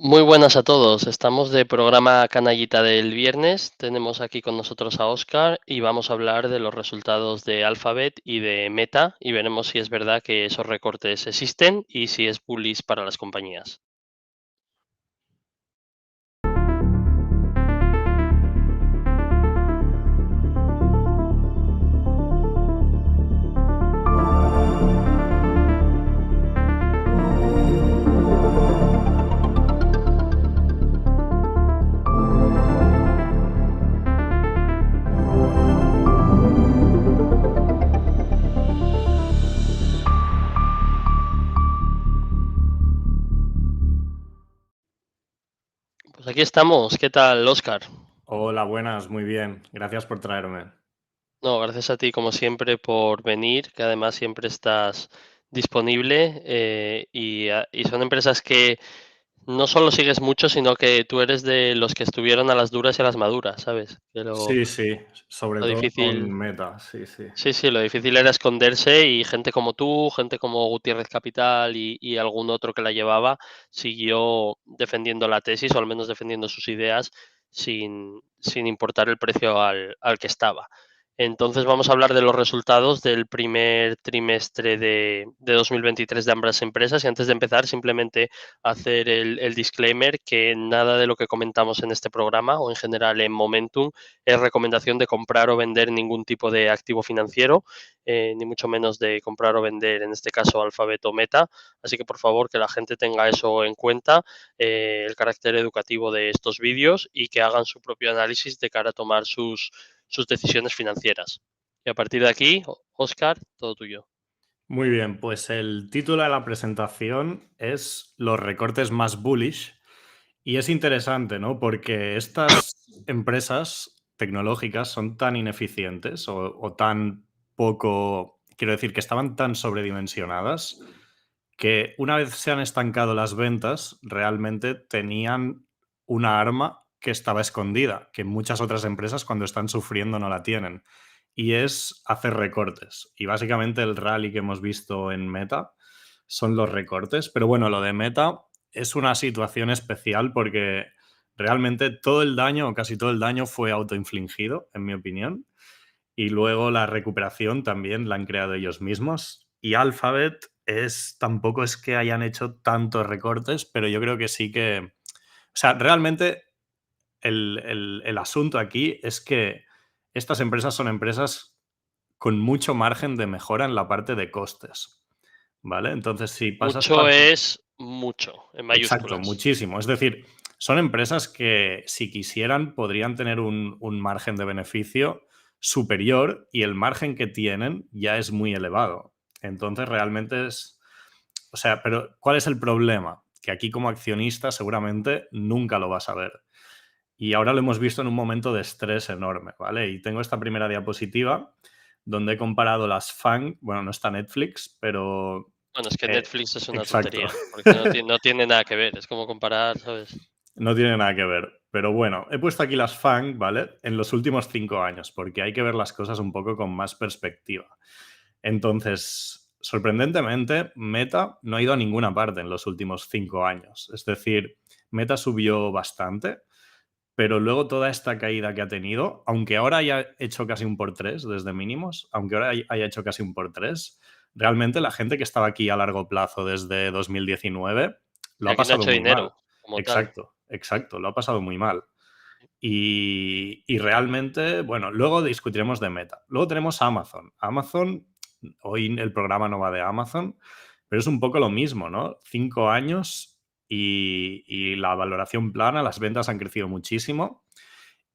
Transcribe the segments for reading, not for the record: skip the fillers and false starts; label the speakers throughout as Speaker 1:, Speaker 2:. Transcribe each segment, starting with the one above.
Speaker 1: Muy buenas a todos. Estamos de programa Canallita del viernes. Tenemos aquí con nosotros a Oscar y vamos a hablar de los resultados de Alphabet y de Meta y veremos si es verdad que esos recortes existen y si es bullish para las compañías. Pues aquí estamos. ¿Qué tal, Oscar?
Speaker 2: Hola, buenas, muy bien. Gracias por traerme.
Speaker 1: No, gracias a ti como siempre por venir, que además siempre estás disponible y son empresas que no solo sigues mucho, sino que tú eres de los que estuvieron a las duras y a las maduras, ¿sabes? Que
Speaker 2: Sí, sí, sobre
Speaker 1: lo
Speaker 2: todo con
Speaker 1: difícil,
Speaker 2: Meta, sí, sí.
Speaker 1: sí, sí, lo difícil era esconderse y gente como tú, gente como Gutiérrez Capital y algún otro que la llevaba, siguió defendiendo la tesis o al menos defendiendo sus ideas sin importar el precio al que estaba. Entonces vamos a hablar de los resultados del primer trimestre de 2023 de ambas empresas y antes de empezar simplemente hacer el disclaimer que nada de lo que comentamos en este programa o en general en Momentum es recomendación de comprar o vender ningún tipo de activo financiero, ni mucho menos de comprar o vender, en este caso, Alphabet o Meta. Así que, por favor, que la gente tenga eso en cuenta, el carácter educativo de estos vídeos y que hagan su propio análisis de cara a tomar sus decisiones financieras. Y a partir de aquí, Oscar, todo tuyo.
Speaker 2: Muy bien, pues el título de la presentación es Los recortes más bullish y es interesante, ¿no? Porque estas empresas tecnológicas son tan ineficientes o tan poco, quiero decir, que estaban tan sobredimensionadas que una vez se han estancado las ventas, realmente tenían una arma que estaba escondida, que muchas otras empresas cuando están sufriendo no la tienen, y es hacer recortes. Y básicamente el rally que hemos visto en Meta son los recortes, pero bueno, lo de Meta es una situación especial porque realmente todo el daño o casi todo el daño fue autoinfligido, en mi opinión, y luego la recuperación también la han creado ellos mismos. Y Alphabet tampoco es que hayan hecho tantos recortes, pero yo creo que sí que... O sea, realmente el asunto aquí es que estas empresas son empresas con mucho margen de mejora en la parte de costes, ¿vale? Entonces, si pasas
Speaker 1: Mucho
Speaker 2: parte...
Speaker 1: es mucho, en
Speaker 2: Exacto,
Speaker 1: mayúsculas.
Speaker 2: muchísimo. Es decir, son empresas que si quisieran podrían tener un margen de beneficio superior y el margen que tienen ya es muy elevado. Entonces, realmente es... O sea, pero ¿cuál es el problema? Que aquí como accionista seguramente nunca lo vas a ver. Y ahora lo hemos visto en un momento de estrés enorme, ¿vale? Y tengo esta primera diapositiva donde he comparado las FANG, bueno, no está Netflix, pero...
Speaker 1: Bueno, es que Netflix es una
Speaker 2: exacto.
Speaker 1: tontería, porque no tiene nada que ver, es como comparar, ¿sabes?
Speaker 2: No tiene nada que ver. Pero bueno, he puesto aquí las FANG, ¿vale? En los últimos 5 años, porque hay que ver las cosas un poco con más perspectiva. Entonces, sorprendentemente, Meta no ha ido a ninguna parte en los últimos 5 años. Es decir, Meta subió bastante, pero luego toda esta caída que ha tenido, aunque ahora haya hecho casi un por 3 desde mínimos, aunque ahora haya hecho casi un por 3, realmente la gente que estaba aquí a largo plazo desde 2019 lo
Speaker 1: Y
Speaker 2: ha
Speaker 1: aquí no ha
Speaker 2: pasado
Speaker 1: hecho
Speaker 2: muy mal.
Speaker 1: dinero, como tal.
Speaker 2: Exacto, exacto, lo ha pasado muy mal. Y realmente, bueno, luego discutiremos de Meta. Luego tenemos Amazon. Amazon, hoy el programa no va de Amazon, pero es un poco lo mismo, ¿no? 5 años y la valoración plana, las ventas han crecido muchísimo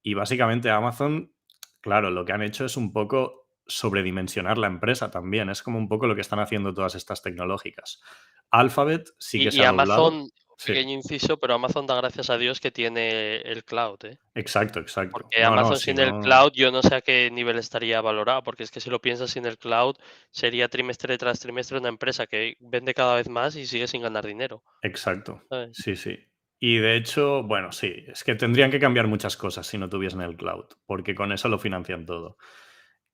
Speaker 2: y básicamente Amazon, claro, lo que han hecho es un poco sobredimensionar la empresa también. Es como un poco lo que están haciendo todas estas tecnológicas. Alphabet sí que se
Speaker 1: Y
Speaker 2: ha doblado.
Speaker 1: Amazon,
Speaker 2: Sí,
Speaker 1: pequeño inciso, pero Amazon da gracias a Dios que tiene el cloud, ¿eh?
Speaker 2: exacto, exacto.
Speaker 1: Porque
Speaker 2: No, no,
Speaker 1: Amazon
Speaker 2: si
Speaker 1: sin el
Speaker 2: no...
Speaker 1: cloud yo no sé a qué nivel estaría valorado, porque es que si lo piensas sin el cloud sería trimestre tras trimestre una empresa que vende cada vez más y sigue sin ganar dinero,
Speaker 2: Exacto,
Speaker 1: ¿sabes?
Speaker 2: sí, sí. Y de hecho, bueno, sí, es que tendrían que cambiar muchas cosas si no tuviesen el cloud, porque con eso lo financian todo.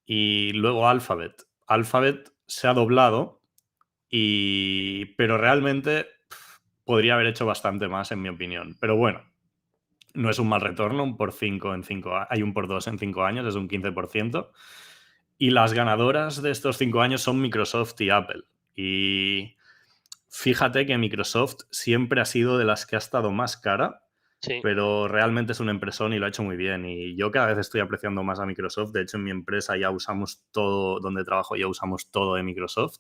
Speaker 2: Y luego Alphabet. Alphabet se ha doblado, pero realmente podría haber hecho bastante más, en mi opinión. Pero bueno, no es un mal retorno, un por 5 en 5 hay un por 2 en 5 años, es un 15%. Y las ganadoras de estos 5 años son Microsoft y Apple. Y fíjate que Microsoft siempre ha sido de las que ha estado más cara,
Speaker 1: Sí.
Speaker 2: pero realmente es un empresón y lo ha hecho muy bien. Y yo cada vez estoy apreciando más a Microsoft. De hecho, en mi empresa ya usamos todo, donde trabajo ya usamos todo de Microsoft.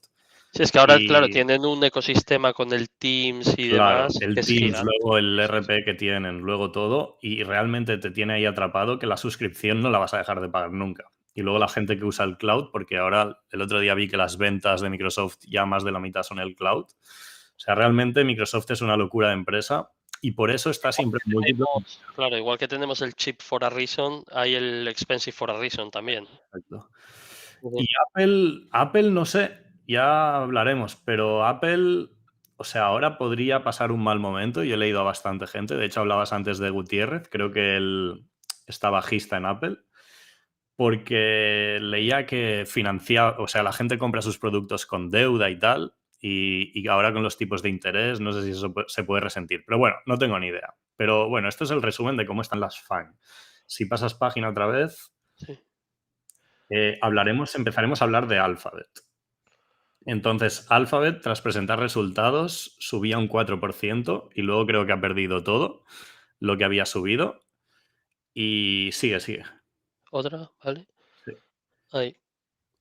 Speaker 1: Sí, es que ahora, claro,
Speaker 2: Y
Speaker 1: tienen un ecosistema con el Teams y
Speaker 2: claro,
Speaker 1: demás que
Speaker 2: el
Speaker 1: es
Speaker 2: Teams,
Speaker 1: gigante.
Speaker 2: luego el
Speaker 1: Sí, sí.
Speaker 2: RP que tienen, luego todo, y realmente te tiene ahí atrapado que la suscripción no la vas a dejar de pagar nunca. Y luego la gente que usa el cloud, porque ahora el otro día vi que las ventas de Microsoft ya más de la mitad son el cloud. O sea, realmente Microsoft es una locura de empresa y por eso está
Speaker 1: Igual
Speaker 2: siempre en
Speaker 1: que
Speaker 2: múltiples.
Speaker 1: tenemos, claro, igual que tenemos el cheap for a reason, hay el expensive for a reason también.
Speaker 2: Exacto.
Speaker 1: Ujú.
Speaker 2: Y Apple no sé, ya hablaremos, pero Apple, o sea, ahora podría pasar un mal momento. Yo he leído a bastante gente, de hecho hablabas antes de Gutiérrez, creo que él está bajista en Apple, porque leía que financia, o sea, la gente compra sus productos con deuda y tal, y ahora con los tipos de interés, no sé si eso se puede resentir, pero bueno, no tengo ni idea. Pero bueno, esto es el resumen de cómo están las FANG. Si pasas página otra vez,
Speaker 1: Sí.
Speaker 2: empezaremos a hablar de Alphabet. Entonces, Alphabet, tras presentar resultados, subía un 4% y luego creo que ha perdido todo lo que había subido y sigue.
Speaker 1: Otra, ¿vale?
Speaker 2: Sí.
Speaker 1: Ahí.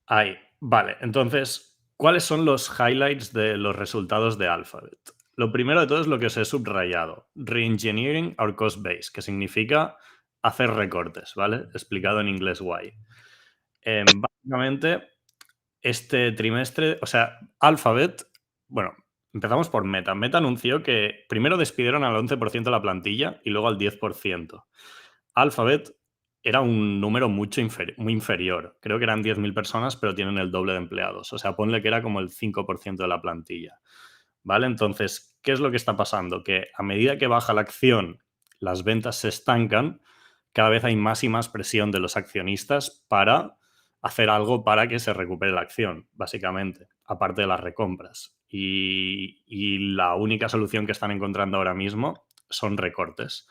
Speaker 2: Ahí, vale. Entonces, ¿cuáles son los highlights de los resultados de Alphabet? Lo primero de todo es lo que os he subrayado, Reengineering our cost base, que significa hacer recortes, ¿vale? Explicado en inglés guay. Básicamente, este trimestre, o sea, Alphabet, bueno, empezamos por Meta. Meta anunció que primero despidieron al 11% de la plantilla y luego al 10%. Alphabet era un número muy inferior. Creo que eran 10.000 personas, pero tienen el doble de empleados. O sea, ponle que era como el 5% de la plantilla. ¿Vale? Entonces, ¿qué es lo que está pasando? Que a medida que baja la acción, las ventas se estancan, cada vez hay más y más presión de los accionistas para hacer algo para que se recupere la acción, básicamente, aparte de las recompras. Y la única solución que están encontrando ahora mismo son recortes.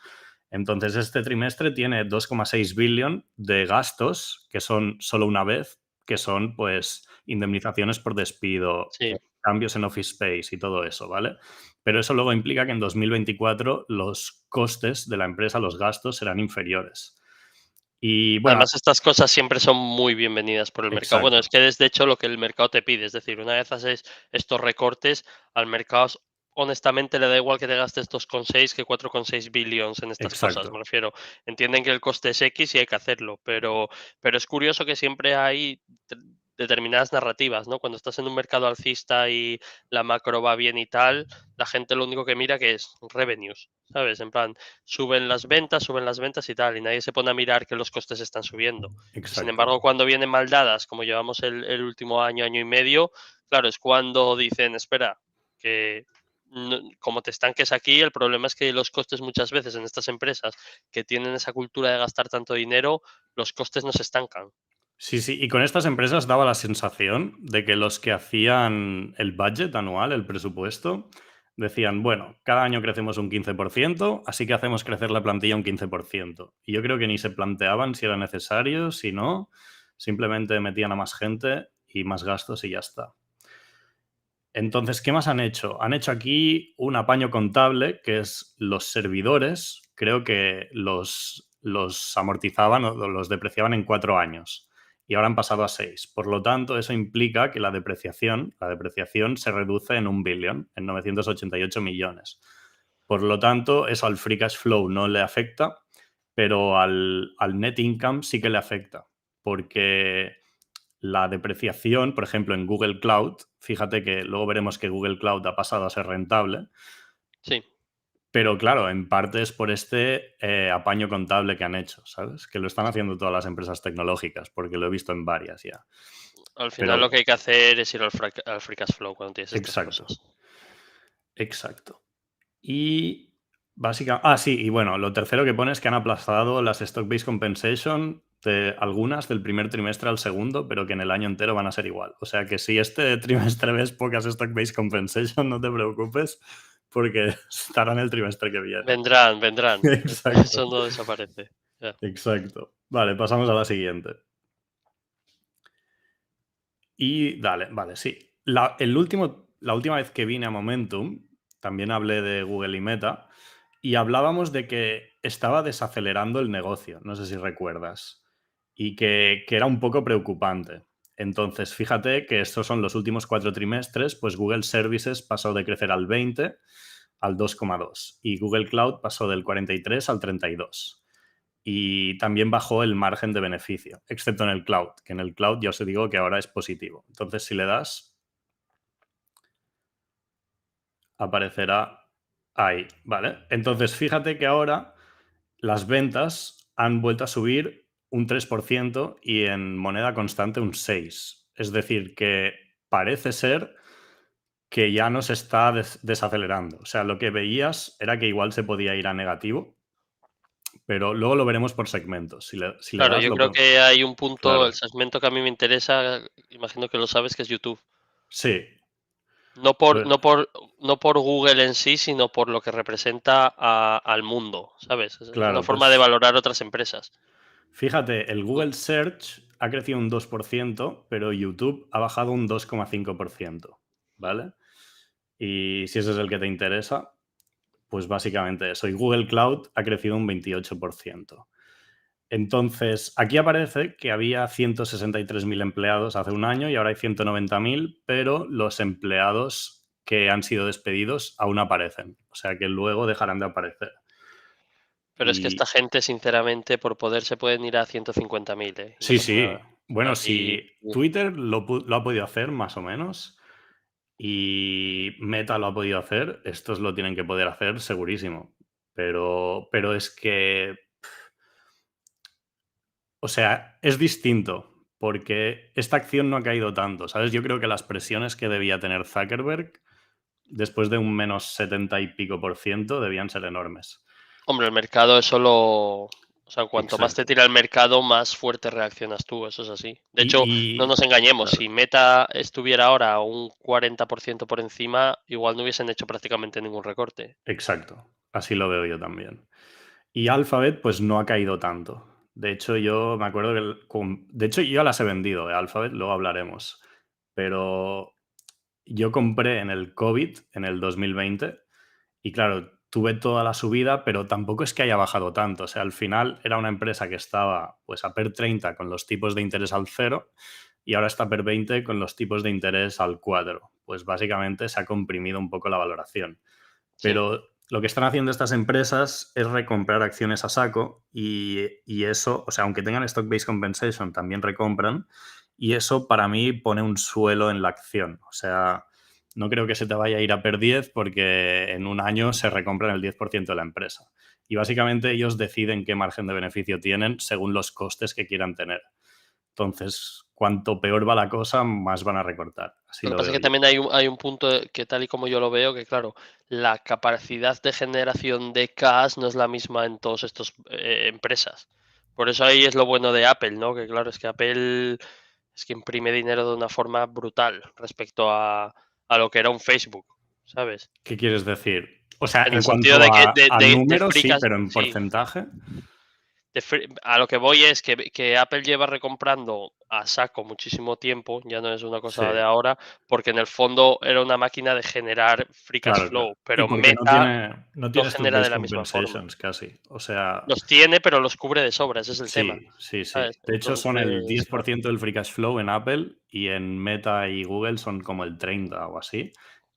Speaker 2: Entonces, este trimestre tiene 2,6 billion de gastos, que son solo una vez, que son pues indemnizaciones por despido,
Speaker 1: Sí.
Speaker 2: cambios en Office Space y todo eso, ¿vale? Pero eso luego implica que en 2024 los costes de la empresa, los gastos serán inferiores. Y bueno,
Speaker 1: Además, estas cosas siempre son muy bienvenidas por el mercado. Bueno, es
Speaker 2: exacto,
Speaker 1: que es de hecho lo que el mercado te pide. Es decir, una vez haces estos recortes, al mercado honestamente le da igual que te gastes 2,6 que 4,6 billions en estas cosas. Me
Speaker 2: exacto,
Speaker 1: refiero, entienden que el coste es X y hay que hacerlo, pero es curioso que siempre hay determinadas narrativas, ¿no? Cuando estás en un mercado alcista y la macro va bien y tal, la gente lo único que mira que es revenues, ¿sabes? En plan, suben las ventas y tal, y nadie se pone a mirar que los costes están subiendo. Y sin
Speaker 2: exacto.
Speaker 1: embargo, cuando vienen mal dadas, como llevamos el último año, año y medio, claro, es cuando dicen, espera, que como te estanques aquí, el problema es que los costes muchas veces en estas empresas que tienen esa cultura de gastar tanto dinero, los costes no se estancan.
Speaker 2: Sí, sí, y con estas empresas daba la sensación de que los que hacían el budget anual, el presupuesto, decían, bueno, cada año crecemos un 15%, así que hacemos crecer la plantilla un 15%. Y yo creo que ni se planteaban si era necesario, si no, simplemente metían a más gente y más gastos y ya está. Entonces, ¿qué más han hecho? Han hecho aquí un apaño contable, que es los servidores, creo que los amortizaban o los depreciaban en 4 años y ahora han pasado a 6. Por lo tanto, eso implica que la depreciación se reduce en 1 billón, en 988 millones. Por lo tanto, eso al free cash flow no le afecta, pero al net income sí que le afecta, porque la depreciación, por ejemplo, en Google Cloud, fíjate que luego veremos que Google Cloud ha pasado a ser rentable,
Speaker 1: Sí,
Speaker 2: pero claro, en parte es por este apaño contable que han hecho, ¿sabes? Que lo están haciendo todas las empresas tecnológicas, porque lo he visto en varias ya.
Speaker 1: al final
Speaker 2: Pero,
Speaker 1: lo que hay que hacer es ir al free cash flow cuando tienes estas
Speaker 2: exacto,
Speaker 1: cosas.
Speaker 2: exacto. Y básicamente, sí, y bueno, lo tercero que pone es que han aplazado las stock-based compensation de algunas del primer trimestre al segundo, pero que en el año entero van a ser igual. O sea que si este trimestre ves pocas stock-based compensation, no te preocupes, porque estará en el trimestre que viene.
Speaker 1: Vendrán.
Speaker 2: Exacto,
Speaker 1: Eso no desaparece. Ya.
Speaker 2: exacto. Vale, pasamos a la siguiente. Y dale, vale, sí. La última vez que vine a Momentum, también hablé de Google y Meta, y hablábamos de que estaba desacelerando el negocio, no sé si recuerdas, y que era un poco preocupante. Entonces, fíjate que estos son los últimos 4 trimestres, pues Google Services pasó de crecer al 20 al 2,2 y Google Cloud pasó del 43 al 32. Y también bajó el margen de beneficio, excepto en el cloud, que en el cloud ya os digo que ahora es positivo. Entonces, si le das, aparecerá ahí, ¿vale? Entonces, fíjate que ahora las ventas han vuelto a subir un 3% y en moneda constante un 6%. Es decir, que parece ser que ya no se está desacelerando. O sea, lo que veías era que igual se podía ir a negativo, pero luego lo veremos por segmentos. Si le
Speaker 1: Claro,
Speaker 2: das,
Speaker 1: yo creo que hay un punto, el
Speaker 2: Claro.
Speaker 1: segmento que a mí me interesa, imagino que lo sabes, que es YouTube.
Speaker 2: Sí,
Speaker 1: No por,
Speaker 2: pues
Speaker 1: no por, no por Google en sí, sino por lo que representa al mundo, ¿sabes? Es una
Speaker 2: claro,
Speaker 1: forma de
Speaker 2: pues
Speaker 1: valorar otras empresas.
Speaker 2: fíjate, el
Speaker 1: Mm.
Speaker 2: Google Search ha crecido un 2%, pero YouTube ha bajado un 2,5%,
Speaker 1: Mm.
Speaker 2: ¿vale? Y si ese es el que te interesa, pues básicamente eso. Y Google Cloud ha crecido un 28%. Entonces, aquí aparece que había 163.000 empleados hace un año y ahora hay 190.000, pero los empleados que han sido despedidos aún aparecen. O sea que luego dejarán de aparecer.
Speaker 1: Pero es que esta
Speaker 2: Y
Speaker 1: gente, sinceramente, por poder se pueden ir a 150.000, y no
Speaker 2: sí,
Speaker 1: pasa
Speaker 2: sí.
Speaker 1: nada.
Speaker 2: Bueno,
Speaker 1: Y,
Speaker 2: si Twitter lo ha podido hacer más o menos y Meta lo ha podido hacer, estos lo tienen que poder hacer segurísimo. Pero es que, o sea, es distinto porque esta acción no ha caído tanto, ¿sabes? Yo creo que las presiones que debía tener Zuckerberg después de un menos 70 y pico por ciento debían ser enormes.
Speaker 1: hombre, el mercado eso lo... O sea, cuanto más te
Speaker 2: Exacto.
Speaker 1: tira el mercado, más fuerte reaccionas tú, eso es así. De hecho, no nos
Speaker 2: Y
Speaker 1: engañemos,
Speaker 2: claro,
Speaker 1: si Meta estuviera ahora un 40% por encima, igual no hubiesen hecho prácticamente ningún recorte.
Speaker 2: exacto. Así lo veo yo también. Y Alphabet, pues no ha caído tanto. De hecho, yo me acuerdo que. De hecho, yo ya las he vendido, Alphabet, luego hablaremos. Pero yo compré en el COVID, en el 2020, y claro, tuve toda la subida, pero tampoco es que haya bajado tanto. O sea, al final era una empresa que estaba pues a PER 30 con los tipos de interés al cero y ahora está PER 20 con los tipos de interés al 4. Pues básicamente se ha comprimido un poco la valoración.
Speaker 1: Sí,
Speaker 2: Pero lo que están haciendo estas empresas es recomprar acciones a saco y eso, o sea, aunque tengan stock-based compensation, también recompran y eso para mí pone un suelo en la acción. O sea, no creo que se te vaya a ir a per 10 porque en un año se recompran el 10% de la empresa. Y básicamente ellos deciden qué margen de beneficio tienen según los costes que quieran tener. Entonces, cuanto peor va la cosa, más van a recortar. Así
Speaker 1: lo que
Speaker 2: lo
Speaker 1: pasa es
Speaker 2: veo
Speaker 1: que
Speaker 2: yo.
Speaker 1: también hay un punto que tal y como yo lo veo, que claro, la capacidad de generación de cash no es la misma en todas estas empresas. Por eso ahí es lo bueno de Apple, ¿no? Que claro, es que Apple es que imprime dinero de una forma brutal respecto a lo que era un Facebook, ¿sabes?
Speaker 2: ¿Qué quieres decir? O sea,
Speaker 1: En el
Speaker 2: en
Speaker 1: sentido
Speaker 2: cuanto
Speaker 1: de que
Speaker 2: a
Speaker 1: de
Speaker 2: números,
Speaker 1: free
Speaker 2: sí,
Speaker 1: cash,
Speaker 2: pero en
Speaker 1: sí,
Speaker 2: porcentaje,
Speaker 1: a lo que voy es que Apple lleva recomprando a saco muchísimo tiempo, ya no es una
Speaker 2: sí,
Speaker 1: cosa de ahora, porque en el fondo era una máquina de generar free cash
Speaker 2: claro,
Speaker 1: flow,
Speaker 2: claro. Y
Speaker 1: pero
Speaker 2: porque
Speaker 1: Meta
Speaker 2: no
Speaker 1: no
Speaker 2: tiene
Speaker 1: genera de
Speaker 2: stock-based
Speaker 1: la misma forma.
Speaker 2: compensations casi. O sea,
Speaker 1: Los tiene, pero los cubre de sobra, ese es el tema,
Speaker 2: sí, sí, sí.
Speaker 1: ¿sabes?
Speaker 2: De hecho, son el
Speaker 1: Entonces, claro,
Speaker 2: 10% del free cash flow en Apple y en Meta y Google son como el 30 o así.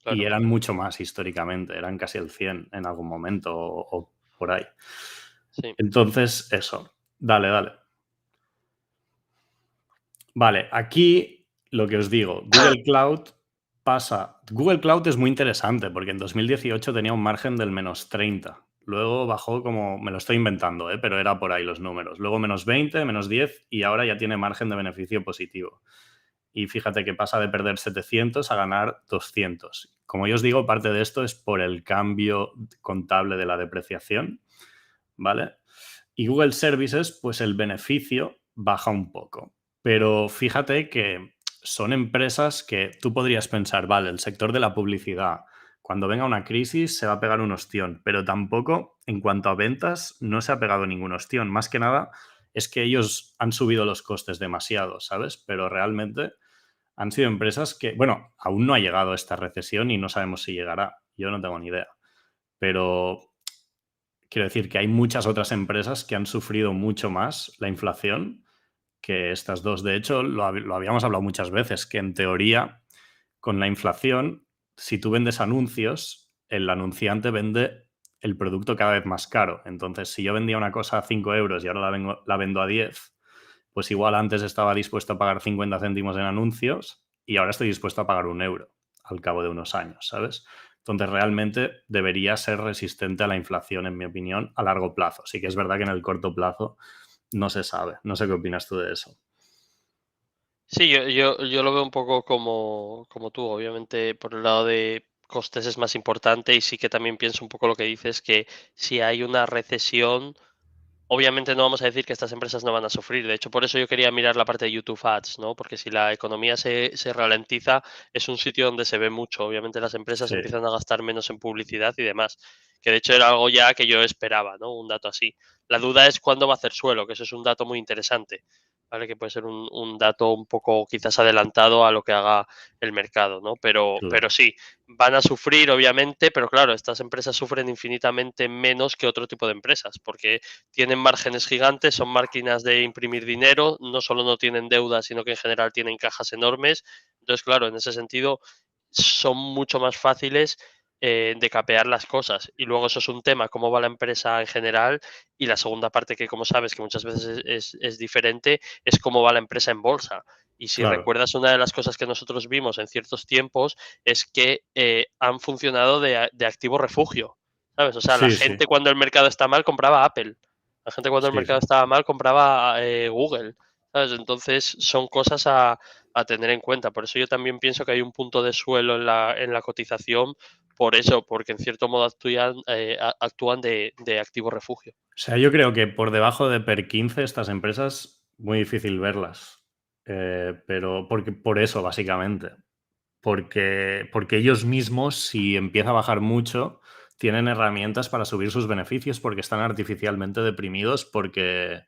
Speaker 2: Y
Speaker 1: claro,
Speaker 2: eran mucho más históricamente, eran casi el 100 en algún momento o por ahí.
Speaker 1: sí.
Speaker 2: Entonces, eso. Dale, dale. Vale, aquí lo que os digo, Google Cloud pasa. Google Cloud es muy interesante porque en 2018 tenía un margen del menos 30. Luego bajó como, me lo estoy inventando, pero era por ahí los números. Luego menos 20, menos 10 y ahora ya tiene margen de beneficio positivo. Y fíjate que pasa de perder 700 a ganar 200. Como yo os digo, parte de esto es por el cambio contable de la depreciación, ¿vale? Y Google Services, pues el beneficio baja un poco. Pero fíjate que son empresas que tú podrías pensar, vale, el sector de la publicidad, cuando venga una crisis se va a pegar un ostión, pero tampoco en cuanto a ventas no se ha pegado ningún ostión. Más que nada es que ellos han subido los costes demasiado, ¿sabes? Pero realmente han sido empresas que, bueno, aún no ha llegado esta recesión y no sabemos si llegará. Yo no tengo ni idea. Pero quiero decir que hay muchas otras empresas que han sufrido mucho más la inflación que estas dos. De hecho, lo habíamos hablado muchas veces, que en teoría, con la inflación, si tú vendes anuncios, el anunciante vende el producto cada vez más caro. Entonces, si yo vendía una cosa a 5 euros y ahora la vendo a 10, pues igual antes estaba dispuesto a pagar 50 céntimos en anuncios y ahora estoy dispuesto a pagar 1 euro al cabo de unos años, ¿sabes? Entonces, realmente debería ser resistente a la inflación, en mi opinión, a largo plazo. Sí que es verdad que en el corto plazo no se sabe. No sé qué opinas tú de eso.
Speaker 1: Sí, yo lo veo un poco como tú. Obviamente, por el lado de costes es más importante y sí que también pienso un poco lo que dices, que si hay una recesión, obviamente no vamos a decir que estas empresas no van a sufrir. De hecho, por eso yo quería mirar la parte de YouTube Ads, ¿no? Porque si la economía se ralentiza, es un sitio donde se ve mucho. Obviamente las empresas
Speaker 2: Sí,
Speaker 1: empiezan a gastar menos en publicidad y demás, que de hecho era algo ya que yo esperaba, ¿no? Un dato así. La duda es cuándo va a hacer suelo, que eso es un dato muy interesante, ¿vale? Que puede ser un dato un poco quizás adelantado a lo que haga el mercado, ¿no? Pero
Speaker 2: claro.
Speaker 1: sí, van a sufrir, obviamente, pero claro, estas empresas sufren infinitamente menos que otro tipo de empresas, porque tienen márgenes gigantes, son máquinas de imprimir dinero, no solo no tienen deuda, sino que en general tienen cajas enormes. Entonces, claro, en ese sentido son mucho más fáciles de capear las cosas. Y luego eso es un tema, cómo va la empresa en general. Y la segunda parte, que como sabes, que muchas veces es diferente, es cómo va la empresa en bolsa. Y si
Speaker 2: Claro.
Speaker 1: recuerdas, una de las cosas que nosotros vimos en ciertos tiempos es que han funcionado de activo refugio. ¿Sabes? O sea, la
Speaker 2: Sí, sí,
Speaker 1: gente cuando el mercado está mal compraba Apple. La gente cuando el
Speaker 2: sí, sí.
Speaker 1: mercado estaba mal compraba Google. ¿Sabes? Entonces son cosas a tener en cuenta. Por eso yo también pienso que hay un punto de suelo en la cotización, por eso, porque en cierto modo actúan de activo refugio.
Speaker 2: O sea, yo creo que por debajo de PER 15 estas empresas, muy difícil verlas. Pero porque, por eso, básicamente. Porque ellos mismos, si empieza a bajar mucho, tienen herramientas para subir sus beneficios porque están artificialmente deprimidos porque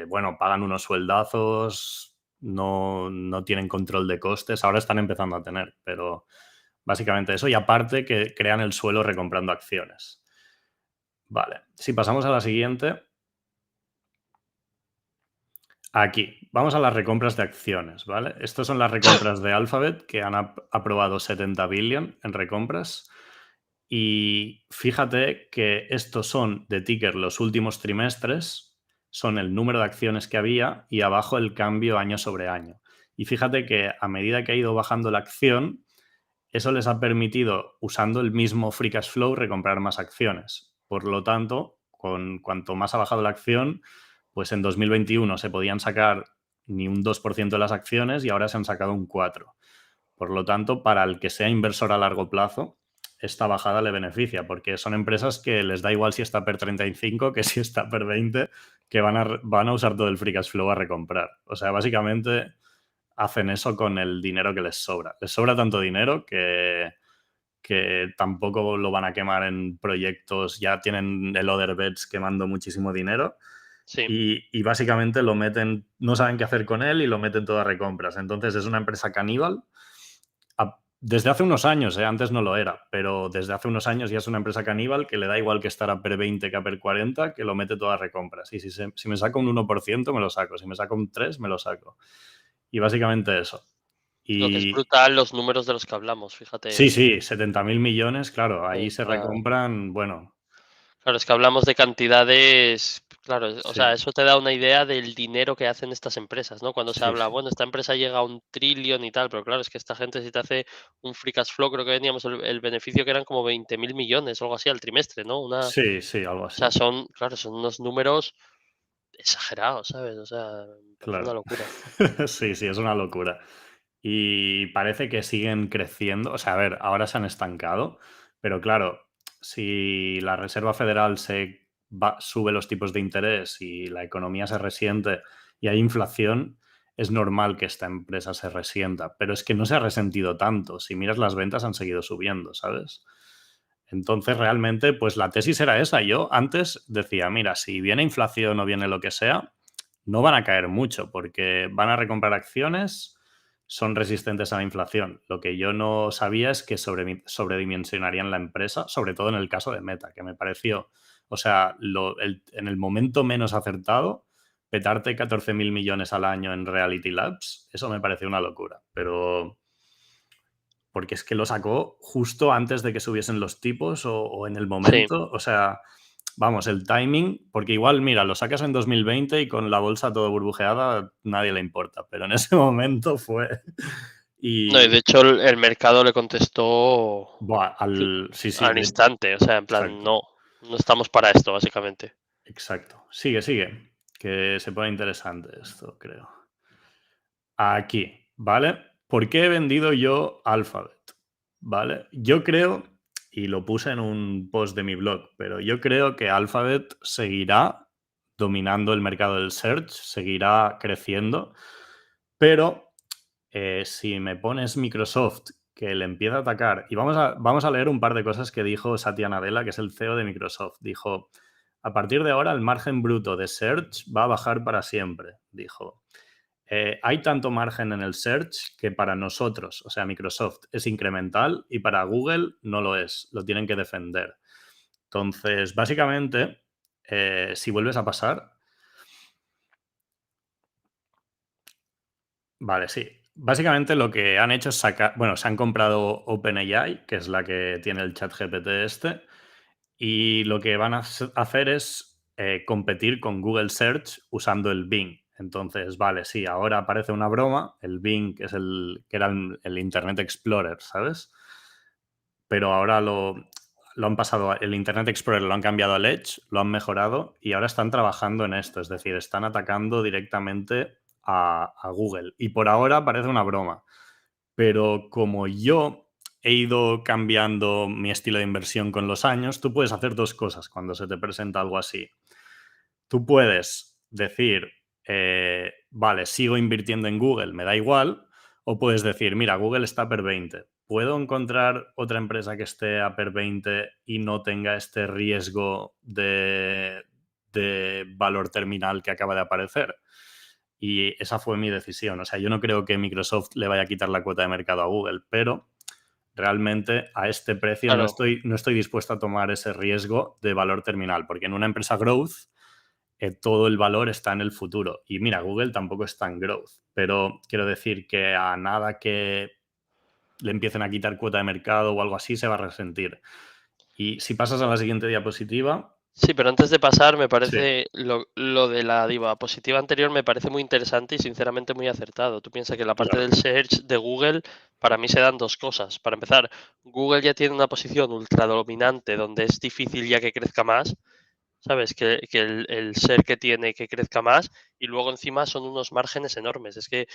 Speaker 2: bueno, pagan unos sueldazos, no tienen control de costes, ahora están empezando a tener, pero básicamente eso, y aparte que crean el suelo recomprando acciones. Vale, si pasamos a la siguiente, aquí, vamos a las recompras de acciones, ¿vale? Estas son las recompras de Alphabet que han aprobado 70 billion en recompras. Y fíjate que estos son de ticker los últimos trimestres, son el número de acciones que había y abajo el cambio año sobre año. Y fíjate que a medida que ha ido bajando la acción, eso les ha permitido, usando el mismo free cash flow, recomprar más acciones. Por lo tanto, con cuanto más ha bajado la acción, pues en 2021 se podían sacar ni un 2% de las acciones y ahora se han sacado un 4%. Por lo tanto, para el que sea inversor a largo plazo, esta bajada le beneficia, porque son empresas que les da igual si está per 35 que si está per 20, que van a usar todo el free cash flow a recomprar. O sea, básicamente hacen eso con el dinero que les sobra. Les sobra tanto dinero que tampoco lo van a quemar en proyectos, ya tienen el Other Bets quemando muchísimo dinero
Speaker 1: Sí.
Speaker 2: y básicamente lo meten, no saben qué hacer con él y lo meten todo a recompras. Entonces es una empresa caníbal. Desde hace unos años, antes no lo era, pero desde hace unos años ya es una empresa caníbal que le da igual que estar a per 20 que a per 40, que lo mete todo a recompras. Y si me saco un 1% me lo saco. Si me saco un 3%, me lo saco. Y básicamente eso.
Speaker 1: Lo que es
Speaker 2: Y
Speaker 1: brutal, los números de los que hablamos,
Speaker 2: sí,
Speaker 1: fíjate.
Speaker 2: sí, 70.000 millones, claro, ahí
Speaker 1: O
Speaker 2: se
Speaker 1: sea,
Speaker 2: recompran, bueno,
Speaker 1: claro, es que hablamos de cantidades, claro, o
Speaker 2: sí,
Speaker 1: sea, eso te da una idea del dinero que hacen estas empresas, ¿no? Cuando se
Speaker 2: sí,
Speaker 1: habla,
Speaker 2: sí.
Speaker 1: bueno, esta empresa llega a 1 trillón y tal, pero claro, es que esta gente si te hace un free cash flow, creo que veníamos el beneficio que eran como 20.000 millones o algo así al trimestre, ¿no? O
Speaker 2: Sí, sí, algo
Speaker 1: sea,
Speaker 2: así.
Speaker 1: son, claro, son unos números exagerados, ¿sabes? O sea, me parece una
Speaker 2: Claro.
Speaker 1: locura.
Speaker 2: Sí, sí, es una locura. Y parece que siguen creciendo. O sea, a ver, ahora se han estancado, pero claro, si la Reserva Federal sube los tipos de interés y la economía se resiente y hay inflación, es normal que esta empresa se resienta, pero es que no se ha resentido tanto. Si miras las ventas han seguido subiendo, ¿sabes? Entonces, realmente, pues la tesis era esa. Yo antes decía, mira, si viene inflación o viene lo que sea, no van a caer mucho porque van a recomprar acciones, son resistentes a la inflación. Lo que yo no sabía es que sobredimensionarían la empresa, sobre todo en el caso de Meta, que me pareció, o sea, en el momento menos acertado, petarte 14.000 millones al año en Reality Labs, eso me pareció una locura. Pero porque es que lo sacó justo antes de que subiesen los tipos o en el
Speaker 1: Sí.
Speaker 2: momento, o sea, vamos, el timing, porque igual, mira, lo sacas en 2020 y con la bolsa todo burbujeada, nadie le importa, pero en ese momento fue...
Speaker 1: No, y de
Speaker 2: Y,
Speaker 1: hecho el mercado le contestó
Speaker 2: buah, sí, sí,
Speaker 1: al instante, o sea, en plan,
Speaker 2: exacto,
Speaker 1: no, no estamos para esto, básicamente.
Speaker 2: exacto. Sigue, sigue, que se pone interesante esto, creo. Aquí, ¿vale? ¿Por qué he vendido yo Alphabet? ¿Vale? Yo creo, y lo puse en un post de mi blog, pero yo creo que Alphabet seguirá dominando el mercado del search, seguirá creciendo, pero si me pones Microsoft que le empieza a atacar, y vamos a leer un par de cosas que dijo Satya Nadella, que es el CEO de Microsoft. Dijo, a partir de ahora el margen bruto de search va a bajar para siempre, dijo. Hay tanto margen en el search que para nosotros, o sea, Microsoft, es incremental y para Google no lo es, lo tienen que defender. Entonces, básicamente, si vuelves a pasar, vale, sí. Básicamente lo que han hecho es sacar, bueno, se han comprado OpenAI, que es la que tiene el chat GPT este, y lo que van a hacer es competir con Google Search usando el Bing. Entonces, vale, sí, ahora aparece una broma, el Bing, que es que era el Internet Explorer, ¿sabes? Pero ahora lo han pasado, el Internet Explorer lo han cambiado al Edge, lo han mejorado y ahora están trabajando en esto, es decir, están atacando directamente a Google. Y por ahora parece una broma, pero como yo he ido cambiando mi estilo de inversión con los años, tú puedes hacer dos cosas cuando se te presenta algo así. Tú puedes decir, vale, sigo invirtiendo en Google, me da igual, o puedes decir, mira, Google está a PER 20. ¿Puedo encontrar otra empresa que esté a PER 20 y no tenga este riesgo de valor terminal que acaba de aparecer? Y esa fue mi decisión. O sea, yo no creo que Microsoft le vaya a quitar la cuota de mercado a Google, pero realmente a este precio
Speaker 1: Claro,
Speaker 2: no estoy dispuesto a tomar ese riesgo de valor terminal, porque en una empresa growth todo el valor está en el futuro. Y mira, Google tampoco está en growth, pero quiero decir que a nada que le empiecen a quitar cuota de mercado o algo así, se va a resentir. Y si pasas a la siguiente diapositiva,
Speaker 1: sí, pero antes de pasar, me
Speaker 2: sí,
Speaker 1: parece lo de la diapositiva anterior me parece muy interesante y sinceramente muy acertado. Tú piensas que la parte
Speaker 2: claro,
Speaker 1: del search de Google, para mí se dan dos cosas. Para empezar, Google ya tiene una posición ultra dominante donde es difícil ya que crezca más. ¿Sabes? Que el ser que tiene que crezca más y luego encima son unos márgenes enormes. Es que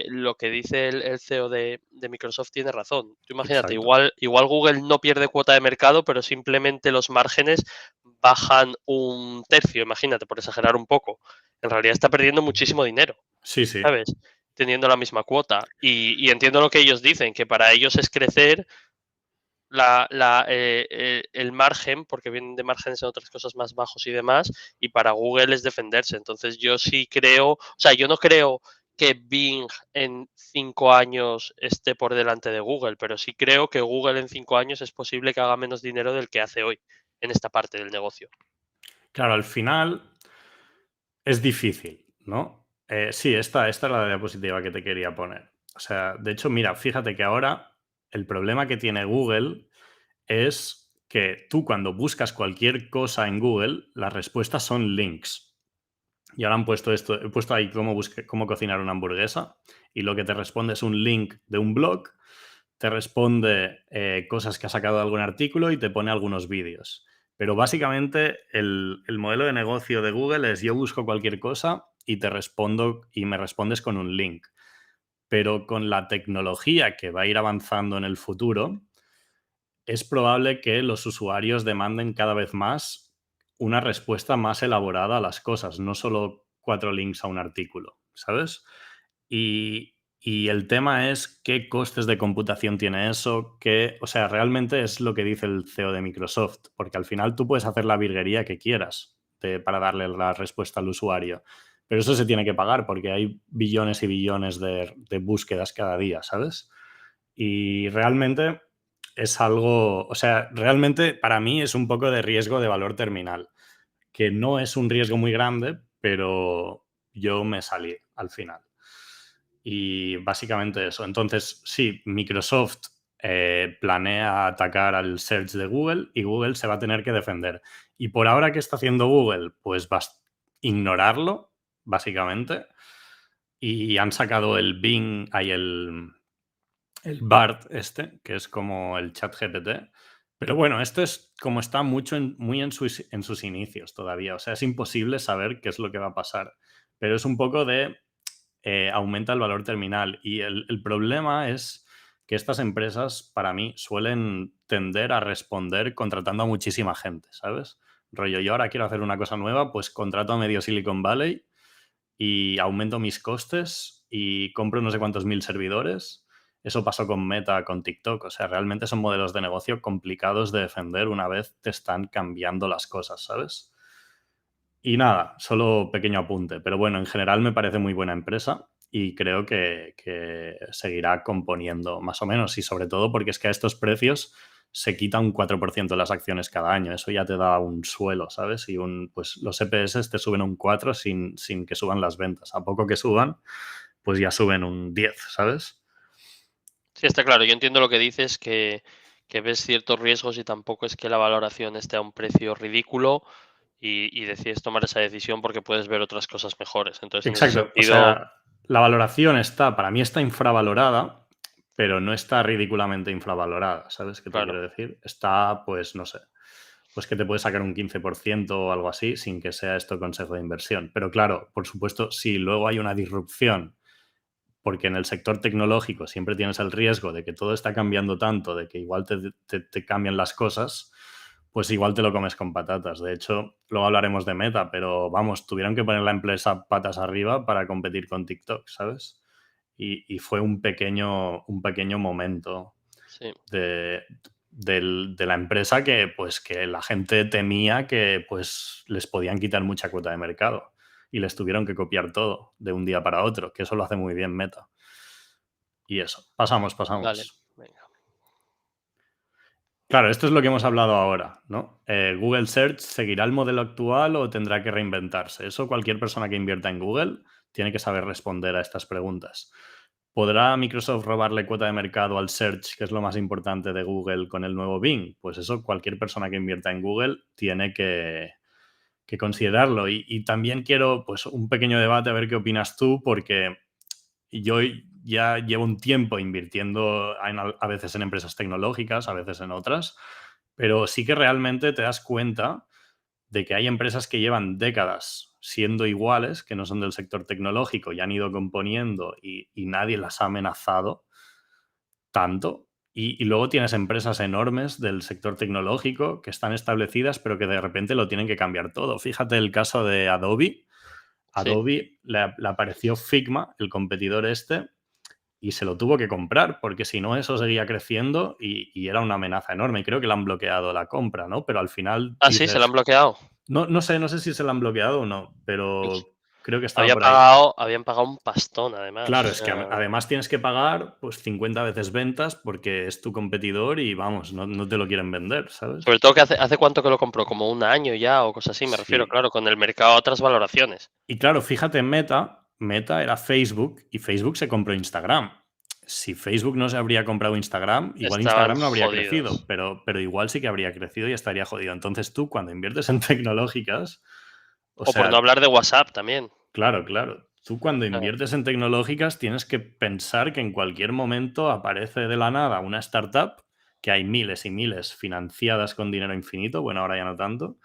Speaker 1: lo que dice el CEO de Microsoft tiene razón. Tú imagínate,
Speaker 2: exacto.
Speaker 1: igual Google no pierde cuota de mercado, pero simplemente los márgenes bajan un tercio, imagínate, por exagerar un poco. En realidad está perdiendo muchísimo dinero,
Speaker 2: Sí, sí,
Speaker 1: ¿sabes? Teniendo la misma cuota. Y entiendo lo que ellos dicen, que para ellos es crecer el margen, porque vienen de márgenes en otras cosas más bajos y demás, y para Google es defenderse. Entonces yo sí creo, o sea, yo no creo que Bing en 5 años esté por delante de Google, pero sí creo que Google en 5 años es posible que haga menos dinero del que hace hoy en esta parte del negocio.
Speaker 2: claro, al final es difícil, ¿no? Sí, esta es la diapositiva que te quería poner. O sea, de hecho, mira, fíjate que ahora el problema que tiene Google es que tú cuando buscas cualquier cosa en Google, las respuestas son links. Y ahora han puesto esto, he puesto ahí cómo cocinar una hamburguesa y lo que te responde es un link de un blog, te responde cosas que ha sacado de algún artículo y te pone algunos vídeos. Pero básicamente el modelo de negocio de Google es yo busco cualquier cosa y te respondo y me respondes con un link. Pero con la tecnología que va a ir avanzando en el futuro, es probable que los usuarios demanden cada vez más una respuesta más elaborada a las cosas, no solo 4 links a un artículo, ¿sabes? Y el tema es qué costes de computación tiene eso, o sea, realmente es lo que dice el CEO de Microsoft, porque al final tú puedes hacer la virguería que quieras para darle la respuesta al usuario, pero eso se tiene que pagar porque hay billones y billones de búsquedas cada día, ¿sabes? Y realmente es algo, o sea, realmente para mí es un poco de riesgo de valor terminal, que no es un riesgo muy grande, pero yo me salí al final. Y básicamente eso. Entonces, sí, Microsoft planea atacar al search de Google y Google se va a tener que defender. Y por ahora, ¿qué está haciendo Google? Pues va a ignorarlo, básicamente. Y han sacado el Bing, hay el BART este, que es como el chat GPT. Pero bueno, esto es como está muy en sus inicios todavía. O sea, es imposible saber qué es lo que va a pasar. Pero es un poco de aumenta el valor terminal. Y el problema es que estas empresas, para mí, suelen tender a responder contratando a muchísima gente, ¿sabes? Rollo, yo ahora quiero hacer una cosa nueva, pues contrato a medio Silicon Valley y aumento mis costes y compro no sé cuántos mil servidores. Eso pasó con Meta, con TikTok. O sea, realmente son modelos de negocio complicados de defender una vez te están cambiando las cosas, ¿sabes? Y nada, solo pequeño apunte. Pero bueno, en general me parece muy buena empresa y creo que seguirá componiendo más o menos. Y sobre todo porque es que a estos precios se quita un 4% de las acciones cada año. Eso ya te da un suelo, ¿sabes? Y pues los EPS te suben un 4 sin que suban las ventas. A poco que suban, pues ya suben un 10, ¿sabes?
Speaker 1: Sí, está claro. Yo entiendo lo que dices, que ves ciertos riesgos y tampoco es que la valoración esté a un precio ridículo y decides tomar esa decisión porque puedes ver otras cosas mejores. Entonces, en ese
Speaker 2: Exacto. O
Speaker 1: sentido,
Speaker 2: sea, la valoración para mí está infravalorada, pero no está ridículamente infravalorada, ¿sabes qué te
Speaker 1: claro.
Speaker 2: quiero decir? Está, pues, no sé, pues que te puede sacar un 15% o algo así sin que sea esto consejo de inversión. Pero claro, por supuesto, si luego hay una disrupción, porque en el sector tecnológico siempre tienes el riesgo de que todo está cambiando tanto, de que igual te cambian las cosas, pues igual te lo comes con patatas. De hecho, luego hablaremos de Meta, pero vamos, tuvieron que poner la empresa patas arriba para competir con TikTok, ¿sabes? Y fue un pequeño momento
Speaker 1: Sí.
Speaker 2: de, de la empresa que, pues, que la gente temía que pues, les podían quitar mucha cuota de mercado y les tuvieron que copiar todo de un día para otro, que eso lo hace muy bien Meta. Y eso, pasamos,
Speaker 1: Vale,
Speaker 2: pasamos.
Speaker 1: venga.
Speaker 2: Claro, esto es lo que hemos hablado ahora, ¿no? ¿Google Search seguirá el modelo actual o tendrá que reinventarse? Eso cualquier persona que invierta en Google tiene que saber responder a estas preguntas. ¿Podrá Microsoft robarle cuota de mercado al Search, que es lo más importante de Google, con el nuevo Bing? Pues eso cualquier persona que invierta en Google tiene que considerarlo. Y también quiero, pues, un pequeño debate a ver qué opinas tú, porque yo ya llevo un tiempo invirtiendo a veces en empresas tecnológicas, a veces en otras, pero sí que realmente te das cuenta de que hay empresas que llevan décadas siendo iguales, que no son del sector tecnológico y han ido componiendo y nadie las ha amenazado tanto. Y luego tienes empresas enormes del sector tecnológico que están establecidas, pero que de repente lo tienen que cambiar todo. Fíjate el caso de Adobe.
Speaker 1: Sí.
Speaker 2: Adobe le apareció Figma, el competidor este, y se lo tuvo que comprar, porque si no eso seguía creciendo y era una amenaza enorme. Y creo que le han bloqueado la compra, ¿no? Pero al final
Speaker 1: Ah, sí, se la han
Speaker 2: dices,
Speaker 1: bloqueado.
Speaker 2: no sé si se la han bloqueado o no,
Speaker 1: Uy,
Speaker 2: pero creo que estaba por ahí.
Speaker 1: habían pagado un pastón además.
Speaker 2: Claro,
Speaker 1: O
Speaker 2: es que
Speaker 1: sea,
Speaker 2: además tienes que pagar pues 50 veces ventas porque es tu competidor y vamos, no te lo quieren vender,
Speaker 1: sobre
Speaker 2: ¿sabes?
Speaker 1: todo que hace cuánto que lo compró, como un año ya o cosas así, me refiero,
Speaker 2: Sí.
Speaker 1: claro, con el mercado a otras valoraciones.
Speaker 2: Y claro, fíjate, Meta era Facebook y Facebook se compró Instagram. Si Facebook no se habría comprado Instagram, igual
Speaker 1: Estaban
Speaker 2: Instagram no habría crecido,
Speaker 1: jodidos.
Speaker 2: pero igual sí que habría crecido y estaría jodido. Entonces tú cuando inviertes en tecnológicas, o
Speaker 1: O por no
Speaker 2: sea,
Speaker 1: hablar de WhatsApp también.
Speaker 2: claro, claro, tú cuando
Speaker 1: Ah,
Speaker 2: inviertes en tecnológicas tienes que pensar que en cualquier momento aparece de la nada una startup, que hay miles y miles financiadas con dinero infinito, bueno, ahora ya no tanto,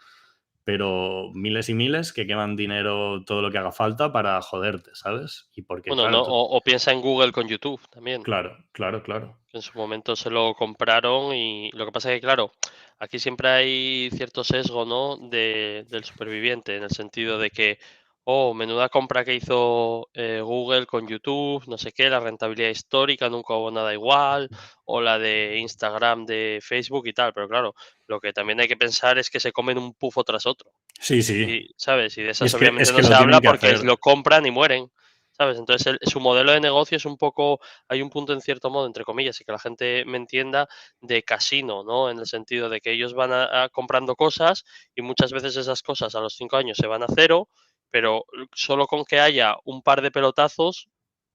Speaker 2: pero miles y miles que queman dinero todo lo que haga falta para joderte, ¿sabes? Y porque,
Speaker 1: bueno, no,
Speaker 2: claro,
Speaker 1: o piensa en Google con YouTube también.
Speaker 2: claro, claro, claro.
Speaker 1: En su momento se lo compraron y lo que pasa es que, claro, aquí siempre hay cierto sesgo, ¿no? Del superviviente, en el sentido de que, oh, menuda compra que hizo Google con YouTube, no sé qué, la rentabilidad histórica, nunca hubo nada igual, o la de Instagram, de Facebook y tal. Pero claro, lo que también hay que pensar es que se comen un pufo tras otro.
Speaker 2: Sí, sí.
Speaker 1: Y, ¿sabes? Y de
Speaker 2: Y
Speaker 1: esas
Speaker 2: es
Speaker 1: obviamente
Speaker 2: que
Speaker 1: no se
Speaker 2: lo tienen
Speaker 1: habla
Speaker 2: que
Speaker 1: porque
Speaker 2: hacer.
Speaker 1: lo compran y mueren, ¿sabes? Entonces su modelo de negocio es un poco, hay un punto en cierto modo, entre comillas, y que la gente me entienda, de casino, ¿no? En el sentido de que ellos van a comprando cosas y muchas veces esas cosas a los 5 años se van a cero, pero solo con que haya un par de pelotazos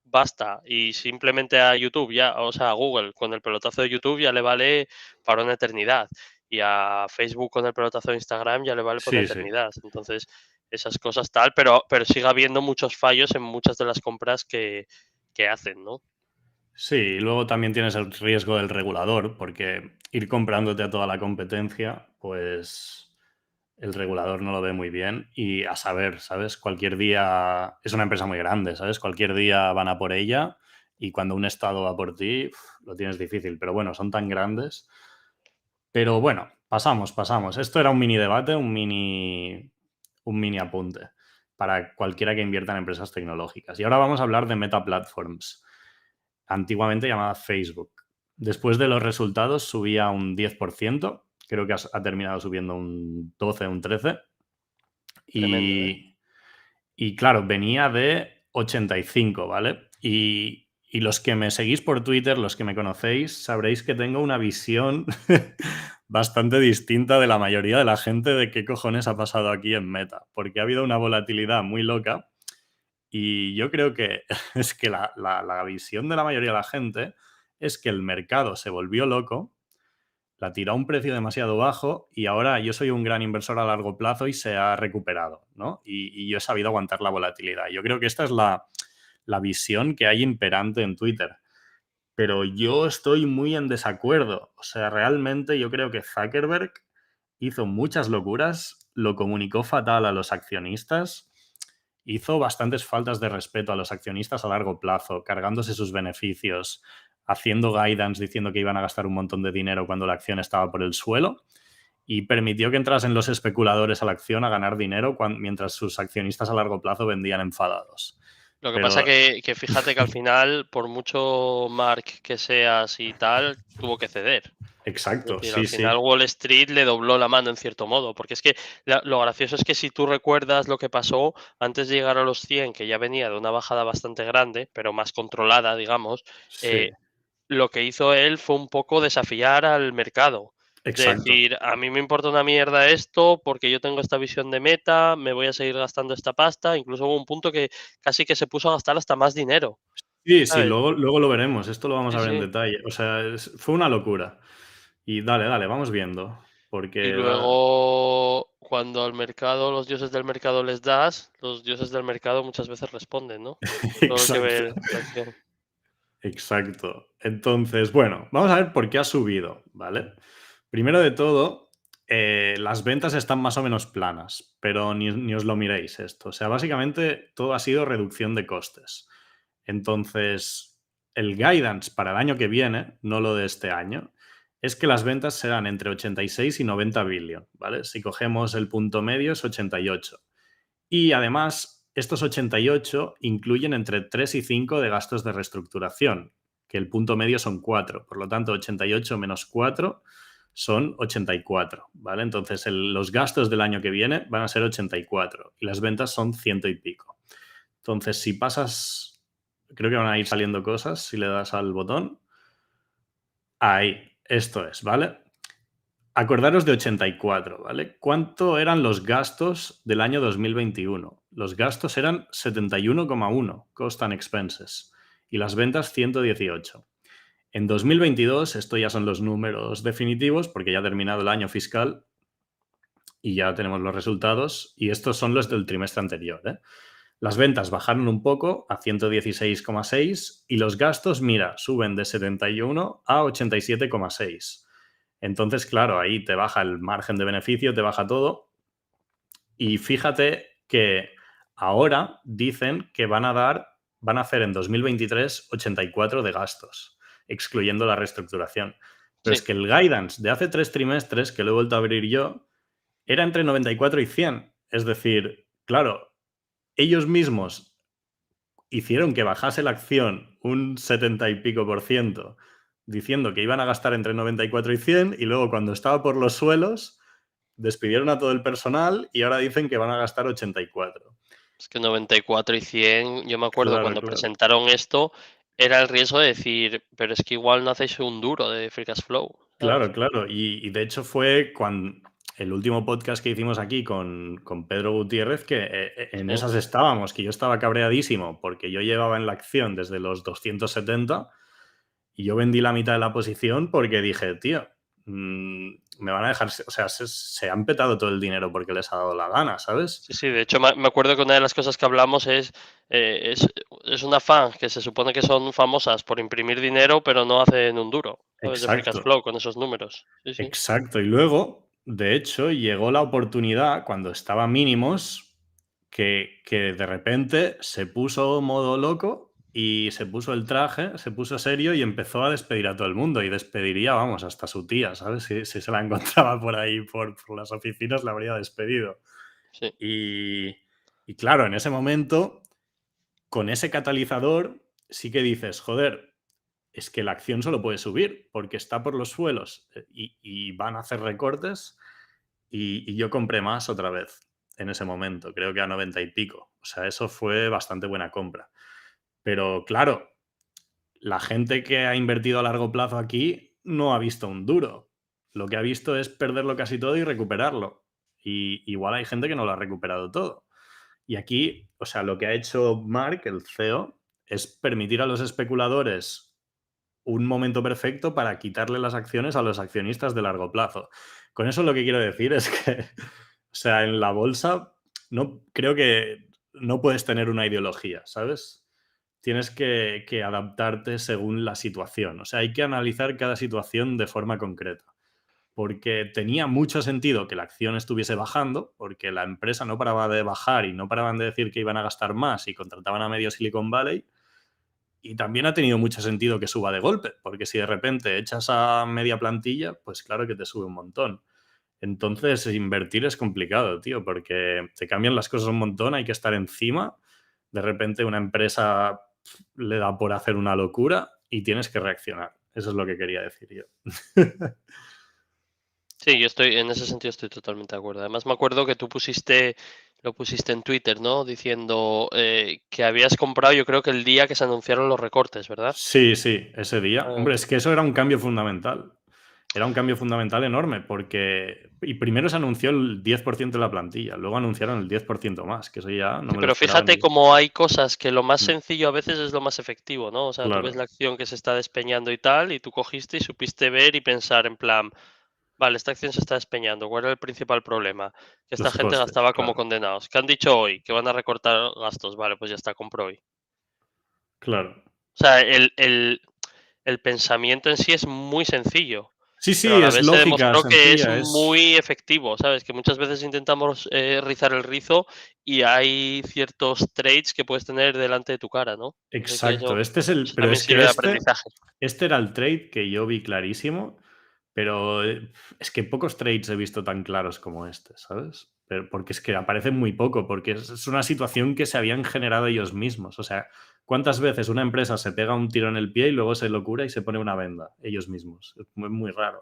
Speaker 1: basta. Y simplemente a YouTube ya, o sea, a Google con el pelotazo de YouTube ya le vale para una eternidad. Y a Facebook con el pelotazo de Instagram ya le vale por una
Speaker 2: Sí, sí.
Speaker 1: eternidad. Entonces, esas cosas tal, pero sigue habiendo muchos fallos en muchas de las compras que hacen, ¿no?
Speaker 2: Sí, y luego también tienes el riesgo del regulador, porque ir comprándote a toda la competencia, pues el regulador no lo ve muy bien y a saber, ¿sabes? Cualquier día es una empresa muy grande, ¿sabes? Cualquier día van a por ella y cuando un estado va por ti, lo tienes difícil. Pero bueno, son tan grandes. Pero bueno, pasamos. Esto era un mini debate, un mini apunte para cualquiera que invierta en empresas tecnológicas. Y ahora vamos a hablar de Meta Platforms, antiguamente llamada Facebook. Después de los resultados subía un 10%, creo que ha terminado subiendo un 12, un 13%.
Speaker 1: Tremendo, ¿eh?
Speaker 2: Y claro, venía de 85, ¿vale? Y los que me seguís por Twitter, los que me conocéis, sabréis que tengo una visión bastante distinta de la mayoría de la gente de qué cojones ha pasado aquí en Meta, porque ha habido una volatilidad muy loca y yo creo que es que la visión de la mayoría de la gente es que el mercado se volvió loco, la tiró a un precio demasiado bajo y ahora yo soy un gran inversor a largo plazo y se ha recuperado, ¿no? Y yo he sabido aguantar la volatilidad. Yo creo que esta es la visión que hay imperante en Twitter. Pero yo estoy muy en desacuerdo. O sea, realmente yo creo que Zuckerberg hizo muchas locuras, lo comunicó fatal a los accionistas, hizo bastantes faltas de respeto a los accionistas a largo plazo, cargándose sus beneficios, haciendo guidance diciendo que iban a gastar un montón de dinero cuando la acción estaba por el suelo y permitió que entrasen los especuladores a la acción a ganar dinero mientras sus accionistas a largo plazo vendían enfadados.
Speaker 1: Lo que pasa
Speaker 2: Pero
Speaker 1: que fíjate que al final, por mucho Mark que seas y tal, tuvo que ceder. Es
Speaker 2: exacto,
Speaker 1: decir, al
Speaker 2: sí,
Speaker 1: final
Speaker 2: sí,
Speaker 1: Wall Street le dobló la mano en cierto modo, porque es que lo gracioso es que si tú recuerdas lo que pasó antes de llegar a los 100, que ya venía de una bajada bastante grande, pero más controlada, digamos,
Speaker 2: sí,
Speaker 1: eh, lo que hizo él fue un poco desafiar al mercado. De
Speaker 2: exacto.
Speaker 1: decir, a mí me importa una mierda esto porque yo tengo esta visión de meta, me voy a seguir gastando esta pasta. Incluso hubo un punto que casi que se puso a gastar hasta más dinero,
Speaker 2: Sí, sí,
Speaker 1: ¿sabes?
Speaker 2: luego lo veremos, esto lo vamos
Speaker 1: Sí,
Speaker 2: a ver en
Speaker 1: sí.
Speaker 2: detalle. O sea, fue una locura. Y dale, vamos viendo,
Speaker 1: Y
Speaker 2: porque
Speaker 1: luego, cuando al mercado, los dioses del mercado les das, los dioses del mercado muchas veces responden, ¿no? Todo lo que
Speaker 2: exacto.
Speaker 1: ve la acción.
Speaker 2: Exacto. Entonces, bueno, vamos a ver por qué ha subido, ¿vale? Primero de todo, las ventas están más o menos planas, pero ni os lo miréis esto. O sea, básicamente todo ha sido reducción de costes. Entonces, el guidance para el año que viene, no lo de este año, es que las ventas serán entre 86 y 90 billion, ¿vale? Si cogemos el punto medio es 88. Y además, estos 88 incluyen entre 3 y 5 de gastos de reestructuración, que el punto medio son 4. Por lo tanto, 88 menos 4 son 84, ¿vale? Entonces, los gastos del año que viene van a ser 84 y las ventas son ciento y pico. Entonces, si pasas, creo que van a ir saliendo cosas si le das al botón. Ahí, esto es, ¿vale? Acordaros de 84, ¿vale? ¿Cuánto eran los gastos del año 2021? Los gastos eran 71,1 cost and expenses y las ventas 118. En 2022, esto ya son los números definitivos porque ya ha terminado el año fiscal y ya tenemos los resultados y estos son los del trimestre anterior, ¿eh? Las ventas bajaron un poco a 116,6 y los gastos, mira, suben de 71 a 87,6. Entonces, claro, ahí te baja el margen de beneficio, te baja todo. Y fíjate que ahora dicen que van a hacer en 2023 84 de gastos, excluyendo la reestructuración. Pero es
Speaker 1: Sí,
Speaker 2: que el guidance de hace 3 trimestres, que lo he vuelto a abrir yo, era entre 94 y 100. Es decir, claro, ellos mismos hicieron que bajase la acción un 70 y pico por ciento, diciendo que iban a gastar entre 94 y 100, y luego cuando estaba por los suelos, despidieron a todo el personal y ahora dicen que van a gastar 84.
Speaker 1: Es que 94 y 100, yo me acuerdo
Speaker 2: Claro,
Speaker 1: cuando
Speaker 2: claro.
Speaker 1: presentaron esto, era el riesgo de decir, pero es que igual no hacéis un duro de Free Cash Flow,
Speaker 2: Claro,
Speaker 1: ¿sabes?
Speaker 2: claro. Y de hecho fue cuando el último podcast que hicimos aquí con Pedro Gutiérrez, que en
Speaker 1: Sí.
Speaker 2: esas estábamos, que yo estaba cabreadísimo porque yo llevaba en la acción desde los 270 y yo vendí la mitad de la posición porque dije, tío, me van a dejar, o sea, se han petado todo el dinero porque les ha dado la gana, ¿sabes?
Speaker 1: Sí, sí, de hecho me acuerdo que una de las cosas que hablamos eh, es, es una fan que se supone que son famosas por imprimir dinero, pero no hacen un duro, ¿sabes? De Free Cash
Speaker 2: Exacto.
Speaker 1: Flow con esos números. Sí, sí.
Speaker 2: Exacto. Y luego, de hecho, llegó la oportunidad cuando estaba mínimos que de repente se puso modo loco y se puso el traje, se puso serio y empezó a despedir a todo el mundo. Y despediría, vamos, hasta su tía, ¿sabes? Si se la encontraba por ahí, por las oficinas, la habría despedido.
Speaker 1: Sí.
Speaker 2: Y, y claro, en ese momento, con ese catalizador, sí que dices, joder, es que la acción solo puede subir porque está por los suelos y van a hacer recortes y yo compré más otra vez en ese momento, creo que a 90 y pico. O sea, eso fue bastante buena compra. Pero claro, la gente que ha invertido a largo plazo aquí no ha visto un duro. Lo que ha visto es perderlo casi todo y recuperarlo. Y igual hay gente que no lo ha recuperado todo. Y aquí, o sea, lo que ha hecho Mark, el CEO, es permitir a los especuladores un momento perfecto para quitarle las acciones a los accionistas de largo plazo. Con eso lo que quiero decir es que, o sea, en la bolsa no creo que no puedes tener una ideología, ¿sabes? Tienes que adaptarte según la situación. O sea, hay que analizar cada situación de forma concreta. Porque tenía mucho sentido que la acción estuviese bajando, porque la empresa no paraba de bajar y no paraban de decir que iban a gastar más y contrataban a medio Silicon Valley, y también ha tenido mucho sentido que suba de golpe, porque si de repente echas a media plantilla, pues claro que te sube un montón. Entonces, invertir es complicado, tío, porque te cambian las cosas un montón, hay que estar encima. De repente una empresa le da por hacer una locura y tienes que reaccionar. Eso es lo que quería decir yo.
Speaker 1: Sí, yo estoy, en ese sentido estoy totalmente de acuerdo. Además, me acuerdo que tú lo pusiste en Twitter, ¿no? Diciendo que habías comprado, yo creo que el día que se anunciaron los recortes, ¿verdad?
Speaker 2: Sí, sí, ese día.
Speaker 1: Ah,
Speaker 2: Hombre, es que eso era un cambio fundamental. Era un cambio fundamental enorme porque y primero se anunció el 10% de la plantilla, luego anunciaron el 10% más, que eso ya no
Speaker 1: sí,
Speaker 2: me lo
Speaker 1: pero
Speaker 2: esperaba
Speaker 1: fíjate
Speaker 2: ni.
Speaker 1: cómo hay cosas que lo más
Speaker 2: Mm,
Speaker 1: sencillo a veces es lo más efectivo, ¿no? O sea, tú ves
Speaker 2: claro,
Speaker 1: la acción que se está despeñando y tal, y tú cogiste y supiste ver y pensar en plan, vale, esta acción se está despeñando, ¿cuál era el principal problema? Que esta
Speaker 2: los
Speaker 1: gente
Speaker 2: costes,
Speaker 1: gastaba como
Speaker 2: claro,
Speaker 1: condenados. ¿Qué han dicho hoy? Que van a recortar gastos. Vale, pues ya está, compro hoy.
Speaker 2: claro.
Speaker 1: O sea, el pensamiento en sí es muy sencillo,
Speaker 2: Sí,
Speaker 1: pero a
Speaker 2: sí,
Speaker 1: la
Speaker 2: es
Speaker 1: vez se
Speaker 2: lógica,
Speaker 1: demostró que es
Speaker 2: sencilla, es
Speaker 1: muy efectivo, ¿sabes? Que muchas veces intentamos rizar el rizo y hay ciertos trades que puedes tener delante de tu cara, ¿no? Así que
Speaker 2: exacto. Este es el
Speaker 1: eso
Speaker 2: pero
Speaker 1: también
Speaker 2: es que
Speaker 1: sirve de aprendizaje.
Speaker 2: este era el trade que yo vi clarísimo, pero, es que pocos trades he visto tan claros como este, ¿sabes? Pero porque es que aparecen muy poco, porque es una situación que se habían generado ellos mismos. O sea, ¿cuántas veces una empresa se pega un tiro en el pie y luego se lo cura y se pone una venda ellos mismos? Es muy, muy raro.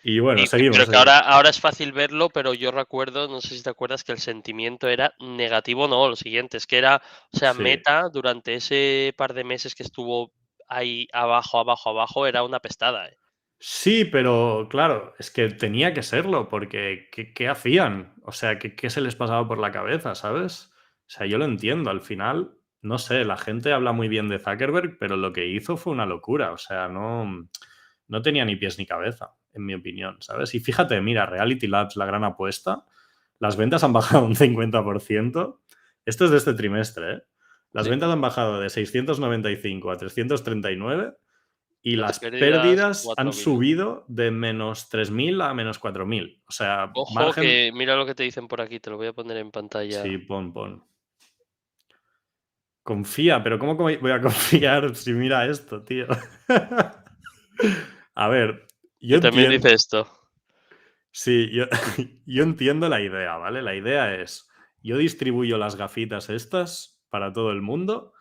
Speaker 2: Y bueno,
Speaker 1: Pero
Speaker 2: seguimos,
Speaker 1: que
Speaker 2: seguimos.
Speaker 1: ahora es fácil verlo, pero yo recuerdo, no sé si te acuerdas, que el sentimiento era negativo, no, lo siguiente, es que era, o sea,
Speaker 2: Sí.
Speaker 1: Meta durante ese par de meses que estuvo ahí abajo, abajo, abajo, era una pestada, ¿eh?
Speaker 2: Sí, pero claro, es que tenía que serlo, porque ¿qué hacían? O sea, ¿qué se les pasaba por la cabeza, sabes? O sea, yo lo entiendo, al final, no sé, la gente habla muy bien de Zuckerberg, pero lo que hizo fue una locura, o sea, no tenía ni pies ni cabeza, en mi opinión, ¿sabes? Y fíjate, mira, Reality Labs, la gran apuesta, las ventas han bajado un 50%. Esto es de este trimestre, ¿eh? Las
Speaker 1: Sí.
Speaker 2: ventas han bajado de 695 a 339 y
Speaker 1: Las
Speaker 2: las
Speaker 1: pérdidas,
Speaker 2: pérdidas han
Speaker 1: 4.000.
Speaker 2: subido de -3.000 a -4.000. O sea,
Speaker 1: Ojo
Speaker 2: margen.
Speaker 1: que mira lo que te dicen por aquí, te lo voy a poner en
Speaker 2: Sí,
Speaker 1: pantalla.
Speaker 2: pon. Confía, pero ¿cómo voy a confiar si mira esto, tío? A ver, yo
Speaker 1: Que también
Speaker 2: entiendo.
Speaker 1: dice esto.
Speaker 2: Sí, yo entiendo la idea, ¿vale? La idea es yo distribuyo las gafitas estas para todo el mundo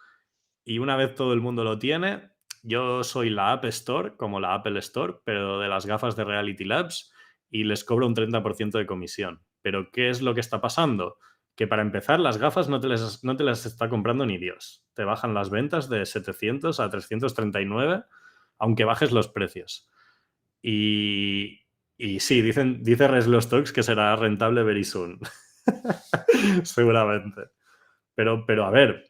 Speaker 2: y una vez todo el mundo lo tiene, yo soy la App Store, como la Apple Store, pero de las gafas de Reality Labs y les cobro un 30% de comisión. Pero ¿qué es lo que está pasando? Que para empezar, las gafas no te las está comprando ni Dios. Te bajan las ventas de 700 a 339, aunque bajes los precios. Y, y sí, dice Reslo Stocks que será rentable very soon. Seguramente. Pero a ver,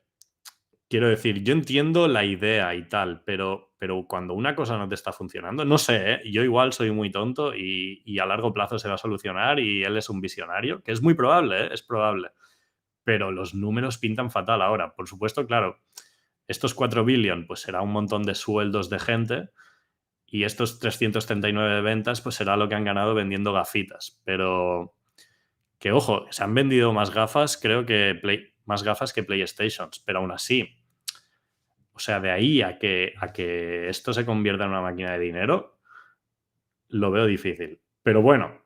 Speaker 2: quiero decir, yo entiendo la idea y tal, pero cuando una cosa no te está funcionando, no sé, ¿eh? Yo igual soy muy tonto y a largo plazo se va a solucionar y él es un visionario, que es muy probable, ¿eh? Es probable. Pero los números pintan fatal ahora. Por supuesto, claro, estos 4 billion pues será un montón de sueldos de gente y estos 339 de ventas pues será lo que han ganado vendiendo gafitas. Pero que ojo, se han vendido más gafas, creo que más gafas que PlayStations, pero aún así, o sea, de ahí a que esto se convierta en una máquina de dinero, lo veo difícil. Pero bueno,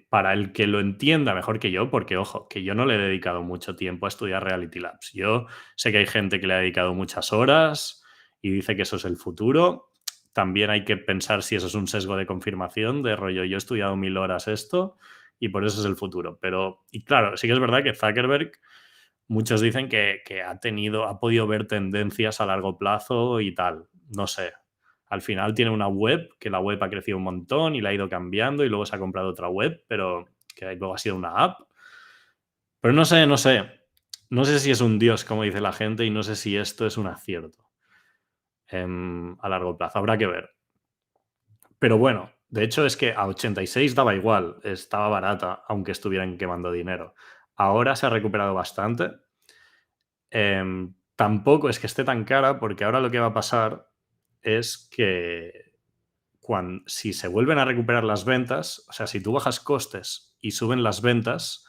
Speaker 2: para el que lo entienda mejor que yo, porque ojo, que yo no le he dedicado mucho tiempo a estudiar Reality Labs. Yo sé que hay gente que le ha dedicado muchas horas y dice que eso es el futuro. También hay que pensar si eso es un sesgo de confirmación, de rollo, yo he estudiado 1000 horas esto y por eso es el futuro. Pero, y claro, sí que es verdad que Zuckerberg, muchos dicen que ha podido ver tendencias a largo plazo y tal. No sé. Al final tiene una web, que la web ha crecido un montón y la ha ido cambiando y luego se ha comprado otra web, pero que luego ha sido una app. Pero no sé, no sé. No sé si es un dios, como dice la gente, y no sé si esto es un acierto a largo plazo. Habrá que ver. Pero bueno, de hecho es que a 86 daba igual, estaba barata, aunque estuvieran quemando dinero. Ahora se ha recuperado bastante. Tampoco es que esté tan cara, porque ahora lo que va a pasar es que si se vuelven a recuperar las ventas, o sea, si tú bajas costes y suben las ventas,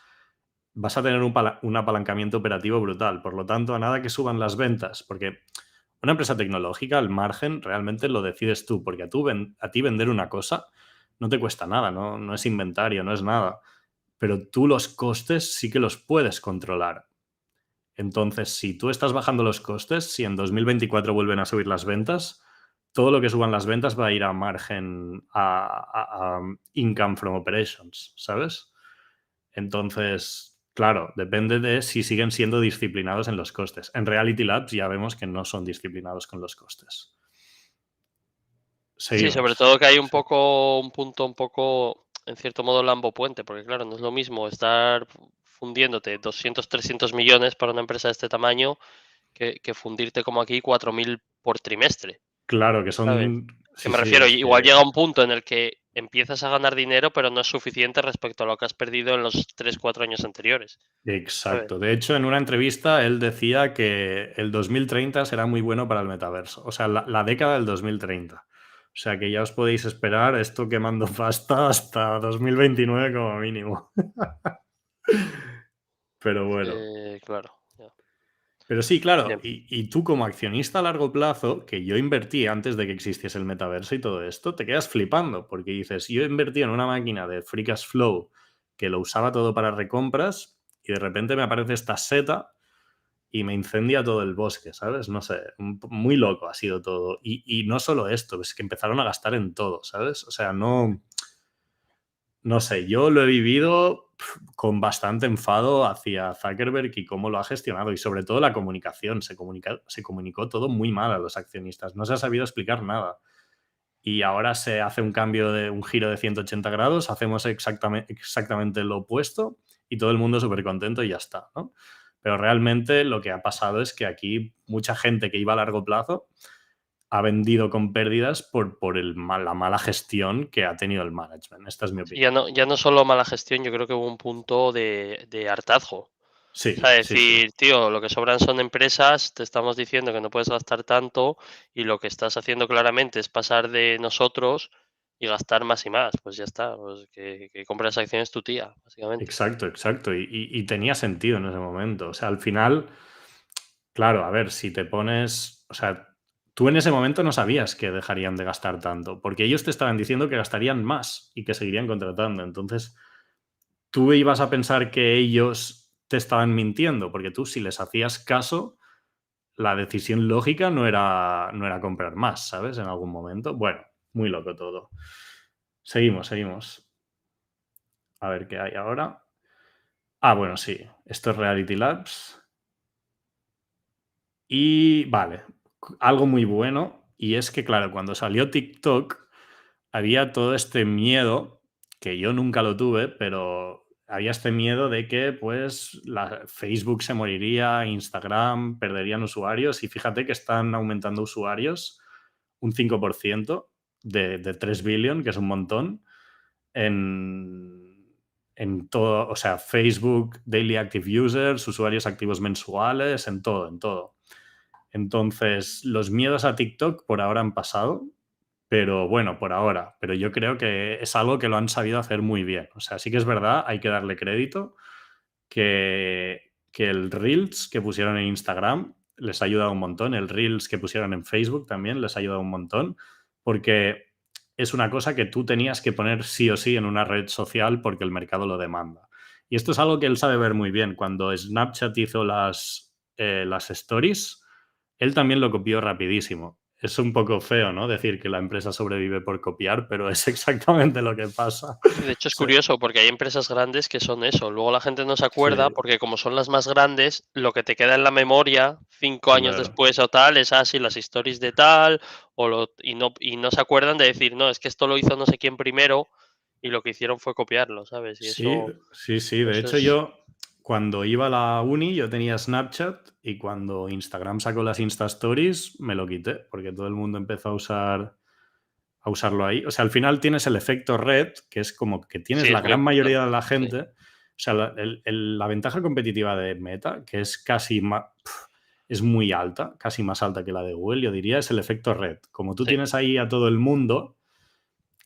Speaker 2: vas a tener un apalancamiento operativo brutal. Por lo tanto, a nada que suban las ventas, porque una empresa tecnológica, el margen realmente lo decides tú, porque a ti vender una cosa no te cuesta nada, no es inventario, no es nada. Pero tú los costes sí que los puedes controlar. Entonces, si tú estás bajando los costes, si en 2024 vuelven a subir las ventas, todo lo que suban las ventas va a ir a margen, a income from operations, ¿sabes? Entonces, claro, depende de si siguen siendo disciplinados en los costes. En Reality Labs ya vemos que no son disciplinados con los costes.
Speaker 1: Sí, sobre
Speaker 2: Seguimos.
Speaker 1: todo que hay un
Speaker 2: Sí.
Speaker 1: poco, un punto un poco, en cierto modo, Lambo Puente, porque claro, no es lo mismo estar fundiéndote 200, 300 millones para una empresa de este tamaño que fundirte como aquí 4.000 por trimestre,
Speaker 2: Claro, que
Speaker 1: ¿sabes?
Speaker 2: son...
Speaker 1: Que
Speaker 2: Sí,
Speaker 1: me
Speaker 2: sí,
Speaker 1: refiero,
Speaker 2: es
Speaker 1: igual
Speaker 2: que...
Speaker 1: llega un punto en el que empiezas a ganar dinero, pero no es suficiente respecto a lo que has perdido en los 3, 4 años anteriores, ¿sabes?
Speaker 2: Exacto. De hecho, en una entrevista él decía que el 2030 será muy bueno para el metaverso. O sea, la década del 2030. O sea, que ya os podéis esperar esto quemando pasta hasta 2029 como mínimo. Pero bueno.
Speaker 1: Claro. Ya.
Speaker 2: Pero sí, claro.
Speaker 1: Bien.
Speaker 2: Y tú como accionista a largo plazo, que yo invertí antes de que existiese el metaverso y todo esto, te quedas flipando porque dices, yo invertí en una máquina de free cash flow que lo usaba todo para recompras y de repente me aparece esta seta y me incendia todo el bosque, ¿sabes? No sé, muy loco ha sido todo. Y no solo esto, es que empezaron a gastar en todo, ¿sabes? O sea, no sé, yo lo he vivido con bastante enfado hacia Zuckerberg y cómo lo ha gestionado y sobre todo la comunicación. Se comunicó todo muy mal a los accionistas, no se ha sabido explicar nada. Y ahora se hace un cambio de un giro de 180 grados, hacemos exactamente lo opuesto y todo el mundo súper contento y ya está, ¿no? Pero realmente lo que ha pasado es que aquí mucha gente que iba a largo plazo ha vendido con pérdidas por la mala gestión que ha tenido el management. Esta es mi
Speaker 1: Sí,
Speaker 2: opinión.
Speaker 1: ya no solo mala gestión, yo creo que hubo un punto de hartazgo. O sea,
Speaker 2: Sí, sí, sí.
Speaker 1: decir, tío, lo que sobran son empresas, te estamos diciendo que no puedes gastar tanto y lo que estás haciendo claramente es pasar de nosotros y gastar más y más. Pues ya está, pues que compre las acciones tu tía, básicamente.
Speaker 2: Exacto, exacto. Y tenía sentido en ese momento. O sea, al final, claro, a ver, si te pones, o sea, tú en ese momento no sabías que dejarían de gastar tanto, porque ellos te estaban diciendo que gastarían más y que seguirían contratando. Entonces, tú ibas a pensar que ellos te estaban mintiendo, porque tú si les hacías caso, la decisión lógica no era comprar más, ¿sabes? En algún momento. Bueno, muy loco todo. Seguimos. A ver qué hay ahora. Ah, bueno, sí. Esto es Reality Labs. Y vale, algo muy bueno. Y es que, claro, cuando salió TikTok, había todo este miedo, que yo nunca lo tuve, pero había este miedo de que pues Facebook se moriría, Instagram perderían usuarios y fíjate que están aumentando usuarios un 5% de 3 billion, que es un montón, en todo, o sea, Facebook, Daily Active Users, usuarios activos mensuales, en todo, en todo. Entonces, los miedos a TikTok por ahora han pasado, pero bueno, por ahora. Pero yo creo que es algo que lo han sabido hacer muy bien. O sea, sí que es verdad, hay que darle crédito que el Reels que pusieron en Instagram les ha ayudado un montón, el Reels que pusieron en Facebook también les ha ayudado un montón, porque es una cosa que tú tenías que poner sí o sí en una red social porque el mercado lo demanda. Y esto es algo que él sabe ver muy bien. Cuando Snapchat hizo las stories, él también lo copió rapidísimo. Es un poco feo, ¿no? Decir que la empresa sobrevive por copiar, pero es exactamente lo que pasa.
Speaker 1: De hecho, es
Speaker 2: Sí,
Speaker 1: curioso porque hay empresas grandes que son eso. Luego la gente no se acuerda
Speaker 2: sí,
Speaker 1: porque como son las más grandes, lo que te queda en la memoria 5 años
Speaker 2: claro.
Speaker 1: después o tal es así las stories de tal y no se acuerdan de decir, no, es que esto lo hizo no sé quién primero y lo que hicieron fue copiarlo, ¿sabes? Y
Speaker 2: Sí,
Speaker 1: eso,
Speaker 2: sí, sí. De
Speaker 1: eso
Speaker 2: hecho,
Speaker 1: es,
Speaker 2: yo cuando iba a la uni, yo tenía Snapchat y cuando Instagram sacó las Insta Stories, me lo quité porque todo el mundo empezó a usarlo ahí. O sea, al final tienes el efecto red, que es como que
Speaker 1: sí,
Speaker 2: tienes
Speaker 1: es
Speaker 2: la
Speaker 1: muy
Speaker 2: gran mayoría de
Speaker 1: importante.
Speaker 2: la
Speaker 1: Sí,
Speaker 2: gente. O sea, la ventaja competitiva de Meta, que es casi más, es muy alta, casi más alta que la de Google, yo diría, es el efecto red. Como tú
Speaker 1: sí.
Speaker 2: tienes ahí a todo el mundo,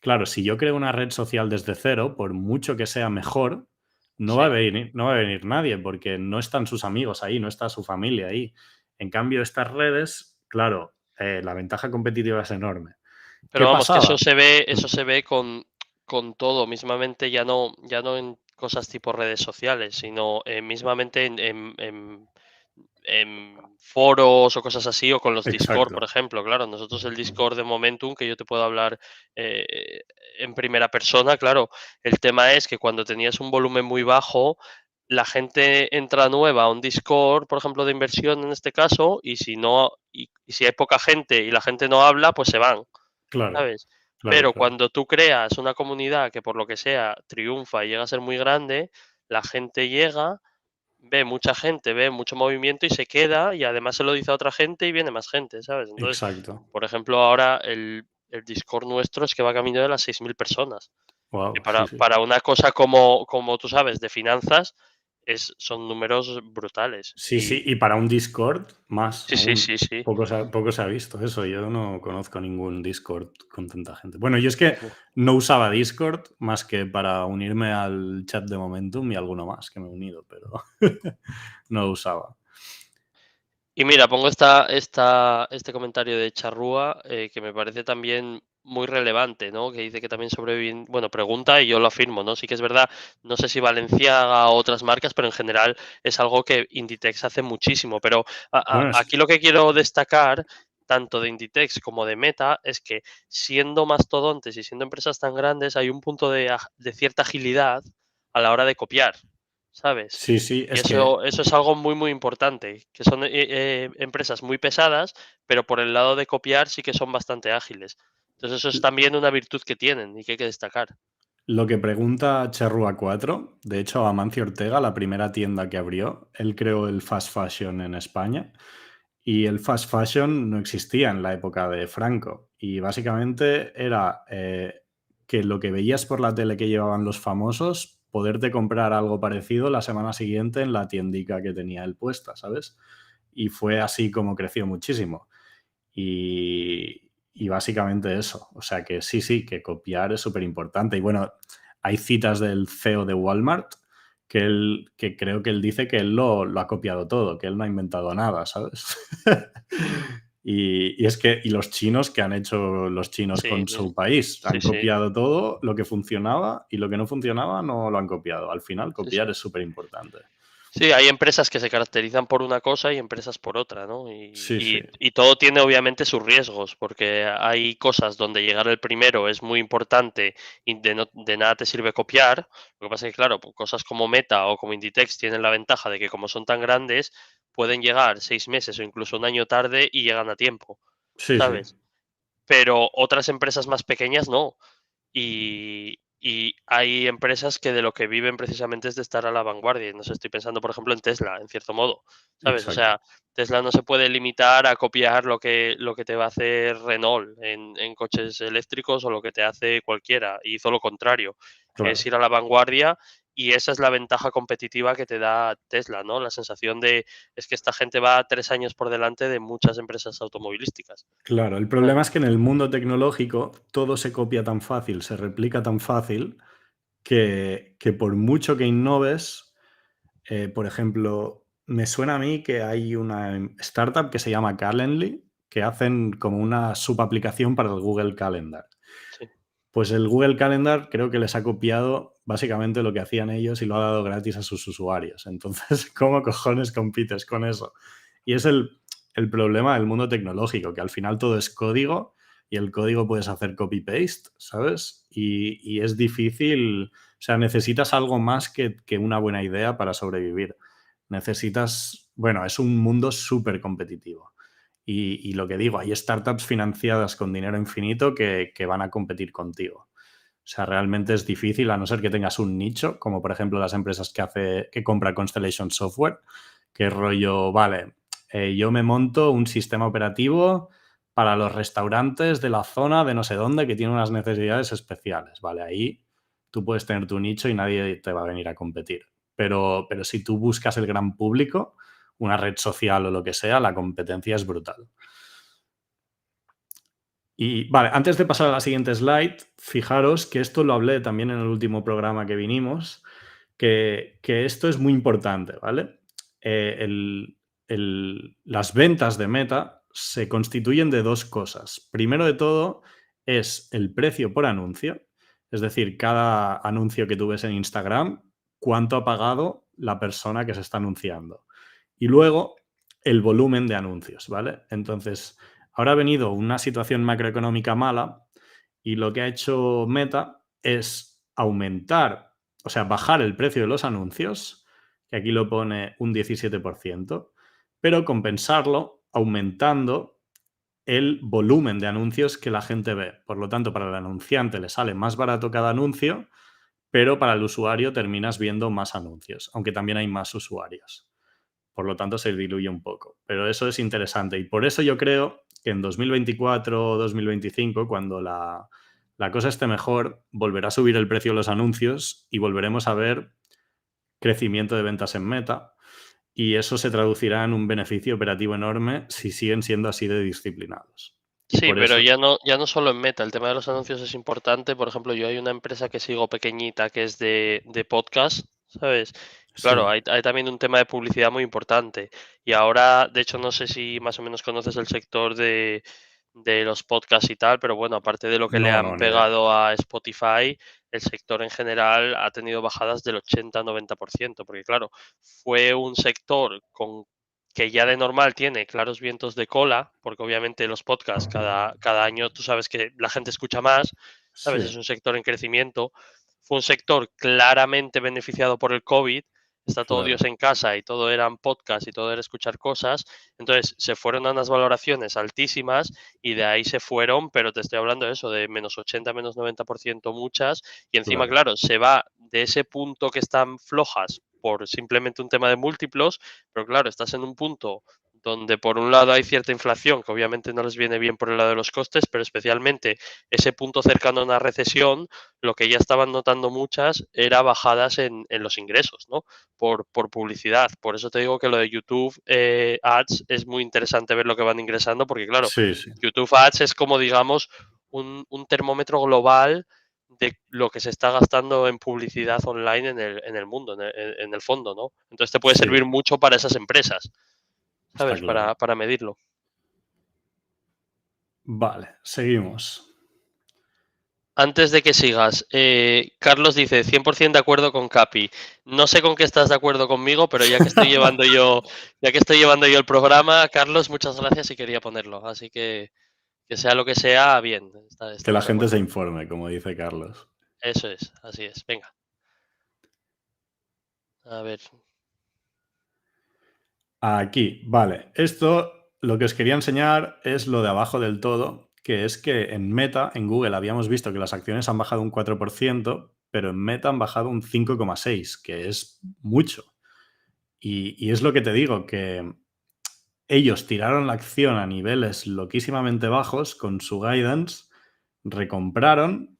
Speaker 2: claro, si yo creo una red social desde cero, por mucho que sea mejor,
Speaker 1: Sí.
Speaker 2: no va a venir nadie, porque no están sus amigos ahí, no está su familia ahí. En cambio, estas redes, claro, la ventaja competitiva es enorme.
Speaker 1: Pero
Speaker 2: ¿Qué
Speaker 1: vamos, que
Speaker 2: pasaba?
Speaker 1: eso se ve con todo, mismamente ya no en cosas tipo redes sociales, sino mismamente en foros o cosas así, o con los Discord,
Speaker 2: Exacto,
Speaker 1: por ejemplo. Claro, nosotros el Discord de Momentum, que yo te puedo hablar eh, en primera persona, claro, el tema es que cuando tenías un volumen muy bajo, la gente entra nueva a un Discord, por ejemplo, de inversión en este caso, y si no, y si hay poca gente y la gente no habla, pues se van.
Speaker 2: claro,
Speaker 1: ¿Sabes?
Speaker 2: claro,
Speaker 1: Pero
Speaker 2: claro.
Speaker 1: cuando tú creas una comunidad que por lo que sea triunfa y llega a ser muy grande, la gente llega, ve mucha gente, ve mucho movimiento y se queda y además se lo dice a otra gente y viene más gente, ¿sabes? Entonces,
Speaker 2: Exacto.
Speaker 1: por ejemplo, ahora el Discord nuestro es que va camino de las 6.000 personas. Que
Speaker 2: Wow, sí,
Speaker 1: para,
Speaker 2: sí.
Speaker 1: para una cosa como tú sabes, de finanzas, son números brutales.
Speaker 2: Sí, sí,
Speaker 1: Y
Speaker 2: y para un Discord, más
Speaker 1: sí, sí,
Speaker 2: aún.
Speaker 1: sí, sí.
Speaker 2: Poco se ha visto eso. Yo no conozco ningún Discord con tanta gente. Bueno, yo es que no usaba Discord más que para unirme al chat de Momentum y alguno más que me he unido, pero no lo usaba.
Speaker 1: Y mira, pongo este comentario de Charrúa, que me parece también muy relevante, ¿no? Que dice que también sobreviven, bueno, pregunta y yo lo afirmo, ¿no? Sí que es verdad, no sé si Balenciaga o otras marcas, pero en general es algo que Inditex hace muchísimo. Pero
Speaker 2: Bueno,
Speaker 1: aquí lo que quiero destacar, tanto de Inditex como de Meta, es que siendo mastodontes y siendo empresas tan grandes, hay un punto de cierta agilidad a la hora de copiar, ¿sabes?
Speaker 2: sí, sí,
Speaker 1: Y
Speaker 2: es que
Speaker 1: eso es algo muy, muy importante, que son empresas muy pesadas, pero por el lado de copiar sí que son bastante ágiles. Entonces eso es también una virtud que tienen y que hay que destacar.
Speaker 2: lo que pregunta Charrúa 4, de hecho, Amancio Ortega, la primera tienda que abrió, él creó el fast fashion en España y el fast fashion no existía en la época de Franco y básicamente era que lo que veías por la tele que llevaban los famosos, poderte comprar algo parecido la semana siguiente en la tiendica que tenía él puesta, ¿sabes? Y fue así como creció muchísimo. Y básicamente eso. O sea que sí, sí, que copiar es súper importante. Y bueno, hay citas del CEO de Walmart que creo que él dice que él lo ha copiado todo, que él no ha inventado nada, ¿sabes? Y es que, y los chinos, que han hecho los chinos
Speaker 1: Sí,
Speaker 2: con su país,
Speaker 1: sí,
Speaker 2: han
Speaker 1: sí,
Speaker 2: copiado todo lo que funcionaba y lo que no funcionaba no lo han copiado. Al final,
Speaker 1: sí,
Speaker 2: copiar
Speaker 1: sí.
Speaker 2: es súper importante.
Speaker 1: Sí, hay empresas que se caracterizan por una cosa y empresas por otra, ¿no?
Speaker 2: Sí, sí,
Speaker 1: Y todo tiene obviamente sus riesgos, porque hay cosas donde llegar el primero es muy importante y de nada te sirve copiar. Lo que pasa es que, claro, pues cosas como Meta o como Inditex tienen la ventaja de que como son tan grandes, pueden llegar 6 meses o incluso un año tarde y llegan a tiempo,
Speaker 2: sí, sí,
Speaker 1: ¿sabes? Pero otras empresas más pequeñas no. Y hay empresas que de lo que viven precisamente es de estar a la vanguardia. Y no sé, estoy pensando, por ejemplo, en Tesla, en cierto modo, ¿sabes? O
Speaker 2: exacto.
Speaker 1: sea, Tesla no se puede limitar a copiar lo que te va a hacer Renault en coches eléctricos o lo que te hace cualquiera. Y hizo lo contrario, que es
Speaker 2: Claro.
Speaker 1: ir a la vanguardia. Y esa es la ventaja competitiva que te da Tesla, ¿no? La sensación de es que esta gente va 3 años por delante de muchas empresas automovilísticas.
Speaker 2: Claro, el
Speaker 1: ¿Sabes?
Speaker 2: problema es que en el mundo tecnológico todo se copia tan fácil, se replica tan fácil, que por mucho que innoves, por ejemplo, me suena a mí que hay una startup que se llama Calendly, que hacen como una subaplicación para el Google Calendar.
Speaker 1: Sí.
Speaker 2: Pues el Google Calendar creo que les ha copiado básicamente lo que hacían ellos y lo ha dado gratis a sus usuarios. Entonces, ¿cómo cojones compites con eso? Y es el problema del mundo tecnológico, que al final todo es código y el código puedes hacer copy-paste, ¿sabes? Y es difícil, o sea, necesitas algo más que una buena idea para sobrevivir. Necesitas, bueno, es un mundo súper competitivo. Y lo que digo, hay startups financiadas con dinero infinito que van a competir contigo. O sea, realmente es difícil, a no ser que tengas un nicho, como por ejemplo las empresas que compra Constellation Software, que es rollo, vale, yo me monto un sistema operativo para los restaurantes de la zona de no sé dónde que tienen unas necesidades especiales. Vale, ahí tú puedes tener tu nicho y nadie te va a venir a competir. Pero si tú buscas el gran público, una red social o lo que sea, la competencia es brutal. Y vale, antes de pasar a la siguiente slide, fijaros que esto lo hablé también en el último programa que vinimos, que esto es muy importante, ¿vale? Las ventas de Meta se constituyen de dos cosas. Primero de todo es el precio por anuncio, es decir, cada anuncio que tú ves en Instagram, cuánto ha pagado la persona que se está anunciando. Y luego el volumen de anuncios, ¿vale? Entonces, ahora ha venido una situación macroeconómica mala y lo que ha hecho Meta es aumentar, o sea, bajar el precio de los anuncios, que aquí lo pone un 17%, pero compensarlo aumentando el volumen de anuncios que la gente ve. Por lo tanto, para el anunciante le sale más barato cada anuncio, pero para el usuario terminas viendo más anuncios, aunque también hay más usuarios. Por lo tanto, se diluye un poco. Pero eso es interesante. Y por eso yo creo que en 2024 o 2025, cuando la cosa esté mejor, volverá a subir el precio de los anuncios y volveremos a ver crecimiento de ventas en Meta. Y eso se traducirá en un beneficio operativo enorme si siguen siendo así de disciplinados. Y
Speaker 1: Sí,
Speaker 2: por
Speaker 1: pero
Speaker 2: eso,
Speaker 1: ya no solo en Meta, el tema de los anuncios es importante. Por ejemplo, yo hay una empresa que sigo pequeñita que es de podcast, ¿sabes? Y claro,
Speaker 2: sí,
Speaker 1: hay también un tema de publicidad muy importante. Y ahora, de hecho, no sé si más o menos conoces el sector de los podcasts y tal, pero bueno, aparte de lo que le
Speaker 2: no,
Speaker 1: han
Speaker 2: no, ni idea.
Speaker 1: pegado a Spotify, el sector en general ha tenido bajadas del 80-90%, porque claro, fue un sector que ya de normal tiene claros vientos de cola, porque obviamente los podcasts cada año tú sabes que la gente escucha más, ¿sabes? Es
Speaker 2: Sí,
Speaker 1: un sector en crecimiento. Fue un sector claramente beneficiado por el COVID, está todo Dios
Speaker 2: claro,
Speaker 1: en casa y todo eran podcasts y todo era escuchar cosas, entonces se fueron a unas valoraciones altísimas y de ahí se fueron, pero te estoy hablando de eso, de menos 80, menos 90% muchas, y encima,
Speaker 2: claro.
Speaker 1: claro, se va de ese punto que están flojas por simplemente un tema de múltiplos, pero claro, estás en un punto donde por un lado hay cierta inflación, que obviamente no les viene bien por el lado de los costes, pero especialmente ese punto cercano a una recesión, lo que ya estaban notando muchas era bajadas en los ingresos, ¿no? Por publicidad. Por eso te digo que lo de YouTube Ads es muy interesante ver lo que van ingresando, porque claro,
Speaker 2: Sí, sí.
Speaker 1: YouTube Ads es como, digamos, un termómetro global de lo que se está gastando en publicidad online en el mundo, en el fondo, ¿no? Entonces te puede
Speaker 2: Sí,
Speaker 1: servir mucho para esas empresas,
Speaker 2: está
Speaker 1: ¿sabes?
Speaker 2: claro.
Speaker 1: Para medirlo.
Speaker 2: Vale, seguimos.
Speaker 1: Antes de que sigas, Carlos dice 100% de acuerdo con Capi. No sé con qué estás de acuerdo conmigo, pero ya que estoy llevando yo el programa, Carlos, muchas gracias y quería ponerlo. Así que sea lo que sea, bien,
Speaker 2: Que la
Speaker 1: estamos de
Speaker 2: gente se
Speaker 1: acuerdo.
Speaker 2: informe, como dice Carlos.
Speaker 1: Eso es, así es. Venga, a ver.
Speaker 2: Aquí, vale. Esto lo que os quería enseñar es lo de abajo del todo, que es que en Meta, en Google, habíamos visto que las acciones han bajado un 4%, pero en Meta han bajado un 5,6%, que es mucho. Y es lo que te digo, que ellos tiraron la acción a niveles loquísimamente bajos con su guidance, recompraron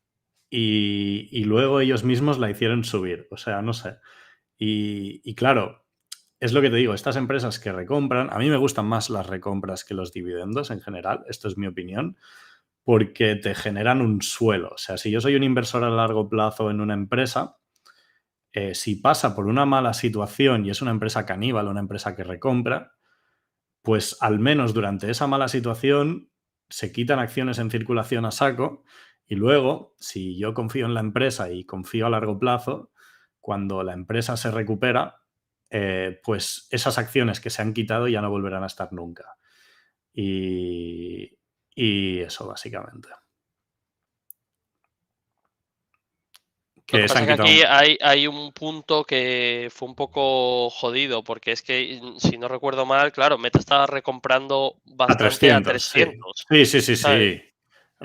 Speaker 2: y luego ellos mismos la hicieron subir. O sea, no sé. Y claro, es lo que te digo, estas empresas que recompran, a mí me gustan más las recompras que los dividendos en general, esto es mi opinión, porque te generan un suelo. O sea, si yo soy un inversor a largo plazo en una empresa, si pasa por una mala situación y es una empresa caníbal, una empresa que recompra, pues al menos durante esa mala situación se quitan acciones en circulación a saco y luego, si yo confío en la empresa y confío a largo plazo, cuando la empresa se recupera, pues esas acciones que se han quitado ya no volverán a estar nunca. Y, y eso, básicamente.
Speaker 1: Lo
Speaker 2: Que
Speaker 1: que
Speaker 2: se
Speaker 1: pasa
Speaker 2: han
Speaker 1: es que aquí
Speaker 2: quitado
Speaker 1: hay un punto que fue un poco jodido, porque es que, si no recuerdo mal, claro, Meta estaba recomprando
Speaker 2: a
Speaker 1: bastante a
Speaker 2: 300, sí.
Speaker 1: 300,
Speaker 2: Sí, sí, sí,
Speaker 1: ¿sabes?
Speaker 2: sí.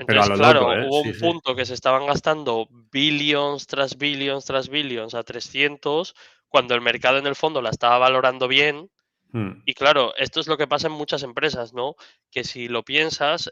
Speaker 2: Pero a
Speaker 1: Entonces,
Speaker 2: lo loco,
Speaker 1: claro,
Speaker 2: ¿eh?
Speaker 1: hubo
Speaker 2: Sí,
Speaker 1: un
Speaker 2: sí.
Speaker 1: punto que se estaban gastando billions tras billions tras billions a 300, cuando el mercado en el fondo la estaba valorando bien.
Speaker 2: Mm.
Speaker 1: Y claro, esto es lo que pasa en muchas empresas, ¿no? Que si lo piensas,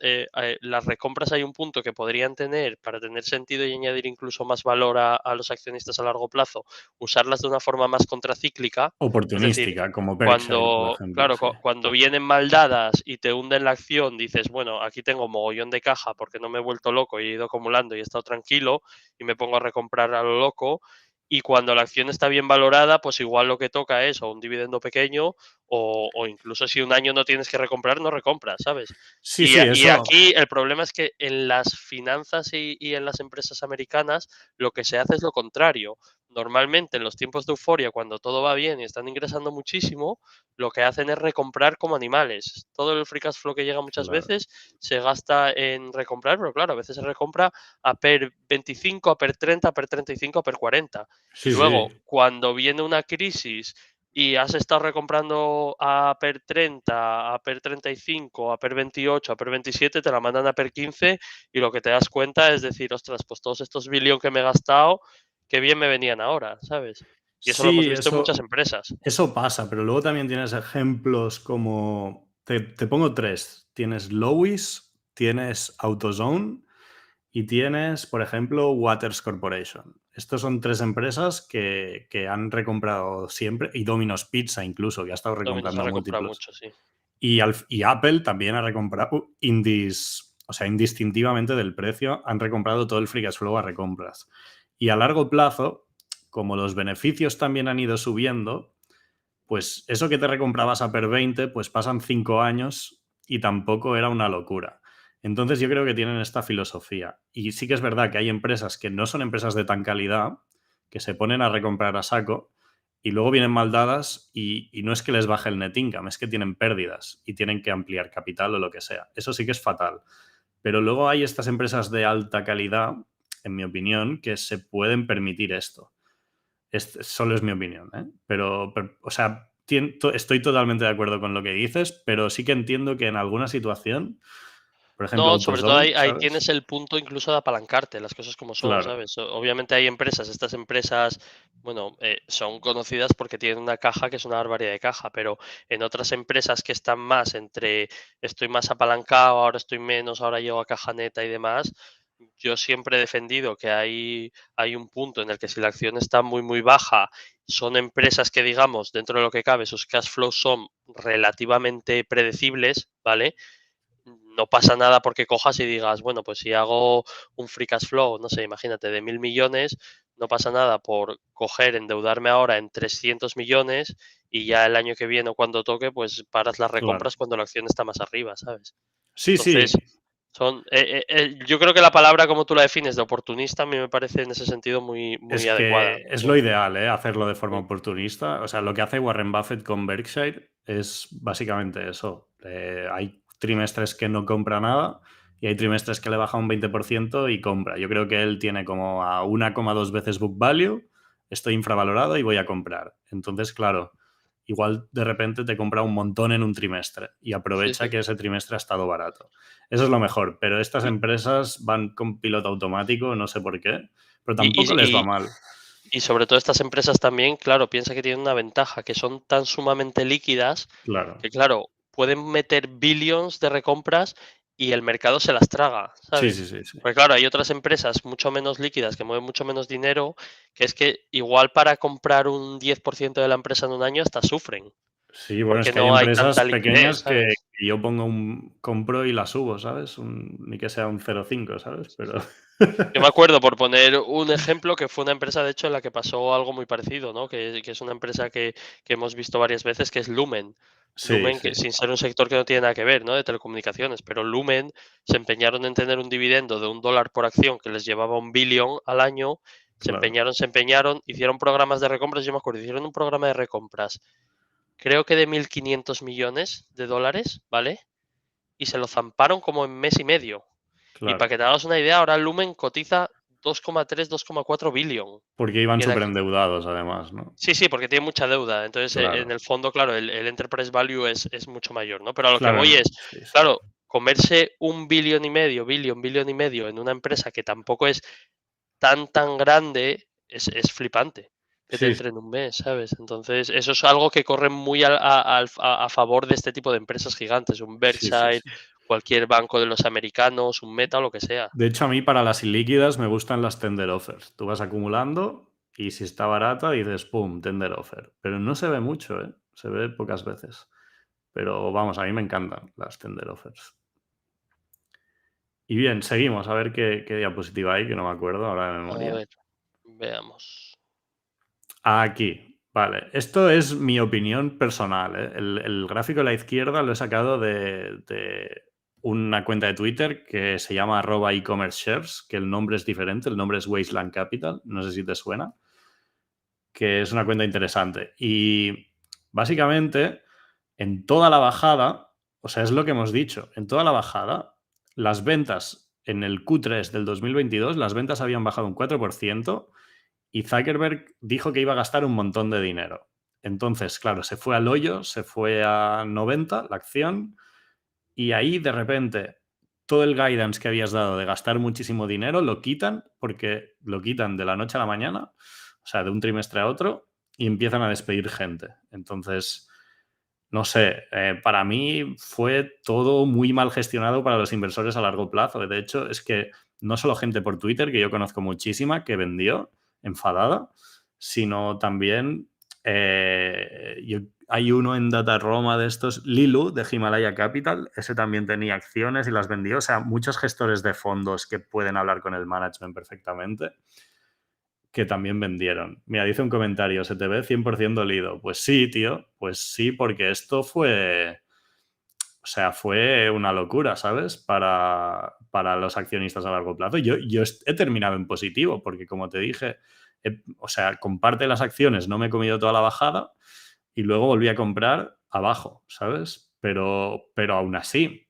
Speaker 1: las recompras hay un punto que podrían tener para tener sentido y añadir incluso más valor a los accionistas a largo plazo, usarlas de una forma más contracíclica, es decir,
Speaker 2: Oportunística, como Berkshire, por
Speaker 1: cuando,
Speaker 2: ejemplo,
Speaker 1: claro,
Speaker 2: sí.
Speaker 1: cuando vienen mal dadas y te hunden la acción, dices, bueno, aquí tengo mogollón de caja porque no me he vuelto loco y he ido acumulando y he estado tranquilo y me pongo a recomprar a lo loco. Y cuando la acción está bien valorada, pues igual lo que toca es o un dividendo pequeño o incluso si un año no tienes que recomprar, no recompras, ¿sabes?
Speaker 2: Sí,
Speaker 1: Y,
Speaker 2: sí,
Speaker 1: y
Speaker 2: eso.
Speaker 1: aquí el problema es que en las finanzas y en las empresas americanas lo que se hace es lo contrario. Normalmente en los tiempos de euforia, cuando todo va bien y están ingresando muchísimo, lo que hacen es recomprar como animales. Todo el free cash flow que llega muchas
Speaker 2: Claro.
Speaker 1: veces se gasta en recomprar, pero claro, a veces se recompra a PER 25, a PER 30, a PER 35, a PER 40. Y
Speaker 2: Sí,
Speaker 1: luego,
Speaker 2: sí.
Speaker 1: cuando viene una crisis y has estado recomprando a PER 30, a PER 35, a PER 28, a PER 27, te la mandan a PER 15 y lo que te das cuenta es decir, ostras, pues todos estos billones que me he gastado, qué bien me venían ahora, ¿sabes? Y eso lo hemos
Speaker 2: Sí,
Speaker 1: visto en muchas
Speaker 2: eso,
Speaker 1: empresas.
Speaker 2: eso pasa, pero luego también tienes ejemplos como. Te pongo tres. Tienes Lois, tienes AutoZone y tienes, por ejemplo, Waters Corporation. Estos son tres empresas que han recomprado siempre, y Domino's Pizza incluso, que ha estado
Speaker 1: Domino's ha
Speaker 2: recomprando
Speaker 1: recomprado
Speaker 2: múltiplos.
Speaker 1: mucho, sí.
Speaker 2: Y Apple también ha recomprado o sea, indistintivamente del precio, han recomprado todo el free cash flow a recompras. Y a largo plazo, como los beneficios también han ido subiendo, pues eso que te recomprabas a per 20, pues pasan 5 años y tampoco era una locura. Entonces yo creo que tienen esta filosofía. Y sí que es verdad que hay empresas que no son empresas de tan calidad, que se ponen a recomprar a saco y luego vienen mal dadas y no es que les baje el net income, es que tienen pérdidas y tienen que ampliar capital o lo que sea. Eso sí que es fatal. Pero luego hay estas empresas de alta calidad, en mi opinión, que se pueden permitir esto. Solo es mi opinión, ¿eh? Pero, o sea, estoy totalmente de acuerdo con lo que dices, pero sí que entiendo que en alguna situación, por ejemplo,
Speaker 1: No, sobre todo
Speaker 2: AutoZone,
Speaker 1: ahí tienes
Speaker 2: ¿sabes?
Speaker 1: el punto incluso de apalancarte, las cosas como son,
Speaker 2: Claro,
Speaker 1: ¿sabes? Obviamente hay empresas, estas empresas, bueno, son conocidas porque tienen una caja que es una barbaridad de caja, pero en otras empresas que están más entre estoy más apalancado, ahora estoy menos, ahora llego a caja neta y demás, yo siempre he defendido que hay un punto en el que si la acción está muy, muy baja, son empresas que, digamos, dentro de lo que cabe, sus cash flows son relativamente predecibles, ¿vale? No pasa nada porque cojas y digas, bueno, pues si hago un free cash flow, no sé, imagínate, de 1.000 millones, no pasa nada por coger, endeudarme ahora en 300 millones y ya el año que viene o cuando toque, pues paras las
Speaker 2: claro.
Speaker 1: recompras cuando la acción está más arriba, ¿sabes?
Speaker 2: Sí,
Speaker 1: Entonces,
Speaker 2: sí.
Speaker 1: Yo creo que la palabra, como tú la defines, de oportunista, a mí me parece en ese sentido muy,
Speaker 2: Es
Speaker 1: muy adecuada.
Speaker 2: que es lo ideal, ¿eh? Hacerlo de forma
Speaker 1: Mm,
Speaker 2: oportunista. O sea, lo que hace Warren Buffett con Berkshire es básicamente eso. Hay trimestres que no compra nada y hay trimestres que le baja un 20% y compra. Yo creo que él tiene como a 1,2 veces book value, estoy infravalorado y voy a comprar. Entonces, claro, igual de repente te compra un montón en un trimestre y
Speaker 1: sí,
Speaker 2: aprovecha
Speaker 1: sí.
Speaker 2: que ese trimestre ha estado barato. Eso es lo mejor, pero estas
Speaker 1: Y,
Speaker 2: empresas van con piloto automático, no sé por qué, pero
Speaker 1: y,
Speaker 2: tampoco les va
Speaker 1: y,
Speaker 2: mal.
Speaker 1: y sobre todo estas empresas también, claro, piensa que tienen una ventaja, que son tan sumamente líquidas
Speaker 2: Claro.
Speaker 1: que, claro, pueden meter billions de recompras y el mercado se las traga,
Speaker 2: Sí, sí,
Speaker 1: ¿sabes?
Speaker 2: sí, sí.
Speaker 1: Porque claro, hay otras empresas mucho menos líquidas que mueven mucho menos dinero, que es que igual para comprar un 10% de la empresa en un año hasta sufren,
Speaker 2: Sí, bueno, es
Speaker 1: porque
Speaker 2: que hay
Speaker 1: no hay
Speaker 2: empresas
Speaker 1: tanta liquidez,
Speaker 2: pequeñas que
Speaker 1: ¿sabes?
Speaker 2: yo pongo compro y la subo, ¿sabes? Ni que sea un 0,5, ¿sabes? Pero
Speaker 1: Yo me acuerdo, por poner un ejemplo, que fue una empresa, de hecho, en la que pasó algo muy parecido, ¿no? Que es una empresa que hemos visto varias veces, que es Lumen.
Speaker 2: sí,
Speaker 1: Lumen, que
Speaker 2: sí.
Speaker 1: sin ser un sector que no tiene nada que ver, ¿no? De telecomunicaciones, pero Lumen se empeñaron en tener un dividendo de $1 por acción que les llevaba 1 billón al año.
Speaker 2: Claro,
Speaker 1: Se empeñaron, hicieron programas de recompras. Yo me acuerdo, hicieron un programa de recompras, creo que de 1.500 millones de dólares, ¿vale? Y se lo zamparon como en mes y medio. Y para
Speaker 2: claro.
Speaker 1: que te hagas una idea, ahora Lumen cotiza 2,3, 2,4 billón.
Speaker 2: Porque iban
Speaker 1: Y en
Speaker 2: súper
Speaker 1: aqu-
Speaker 2: endeudados, además, ¿no?
Speaker 1: sí, sí, porque tiene mucha deuda. Entonces, en
Speaker 2: Claro.
Speaker 1: el fondo, claro, el enterprise value es mucho mayor, ¿no? Pero a lo que
Speaker 2: Claro,
Speaker 1: voy es,
Speaker 2: sí, sí.
Speaker 1: claro, comerse 1,5 billón, billón y medio en una empresa que tampoco es tan grande, es flipante que te
Speaker 2: Sí, sí,
Speaker 1: entre en un mes, ¿sabes? Entonces, eso es algo que corre muy a favor de este tipo de empresas gigantes, un
Speaker 2: sí, sí,
Speaker 1: Berkshire,
Speaker 2: sí.
Speaker 1: cualquier banco de los americanos, un Meta, lo que sea.
Speaker 2: De hecho, a mí para las ilíquidas me gustan las tender offers. Tú vas acumulando y si está barata dices, pum, tender offer. Pero no se ve mucho, ¿eh? Se ve pocas veces. Pero vamos, a mí me encantan las tender offers. Y bien, seguimos a ver qué diapositiva hay, que no me acuerdo ahora de
Speaker 1: A
Speaker 2: memoria.
Speaker 1: ver, veamos.
Speaker 2: Aquí, vale. Esto es mi opinión personal, ¿eh? El gráfico de la izquierda lo he sacado de una cuenta de Twitter que se llama @ecommerce_shares, que el nombre es diferente, el nombre es Wasteland Capital, no sé si te suena, que es una cuenta interesante. Y básicamente, en toda la bajada, o sea, es lo que hemos dicho, en toda la bajada, las ventas en el Q3 del 2022, las ventas habían bajado un 4% y Zuckerberg dijo que iba a gastar un montón de dinero. Entonces, claro, se fue al hoyo, se fue a 90 la acción y ahí de repente todo el guidance que habías dado de gastar muchísimo dinero lo quitan porque lo quitan de la noche a la mañana, o sea, de un trimestre a otro y empiezan a despedir gente. Entonces, no sé, para mí fue todo muy mal gestionado para los inversores a largo plazo. De hecho, es que no solo gente por Twitter, que yo conozco muchísima, que vendió enfadada, sino también hay uno en Data Roma de estos, Lilu, de Himalaya Capital, ese también tenía acciones y las vendió. O sea, muchos gestores de fondos que pueden hablar con el management perfectamente que también vendieron. Mira, dice un comentario, se te ve 100% dolido. Pues sí, tío, pues sí, porque esto fue, o sea, fue una locura, ¿sabes? Para los accionistas a largo plazo. Yo he terminado en positivo, porque como te dije, o sea, comparte las acciones, no me he comido toda la bajada y luego volví a comprar abajo, ¿sabes? Pero aún así,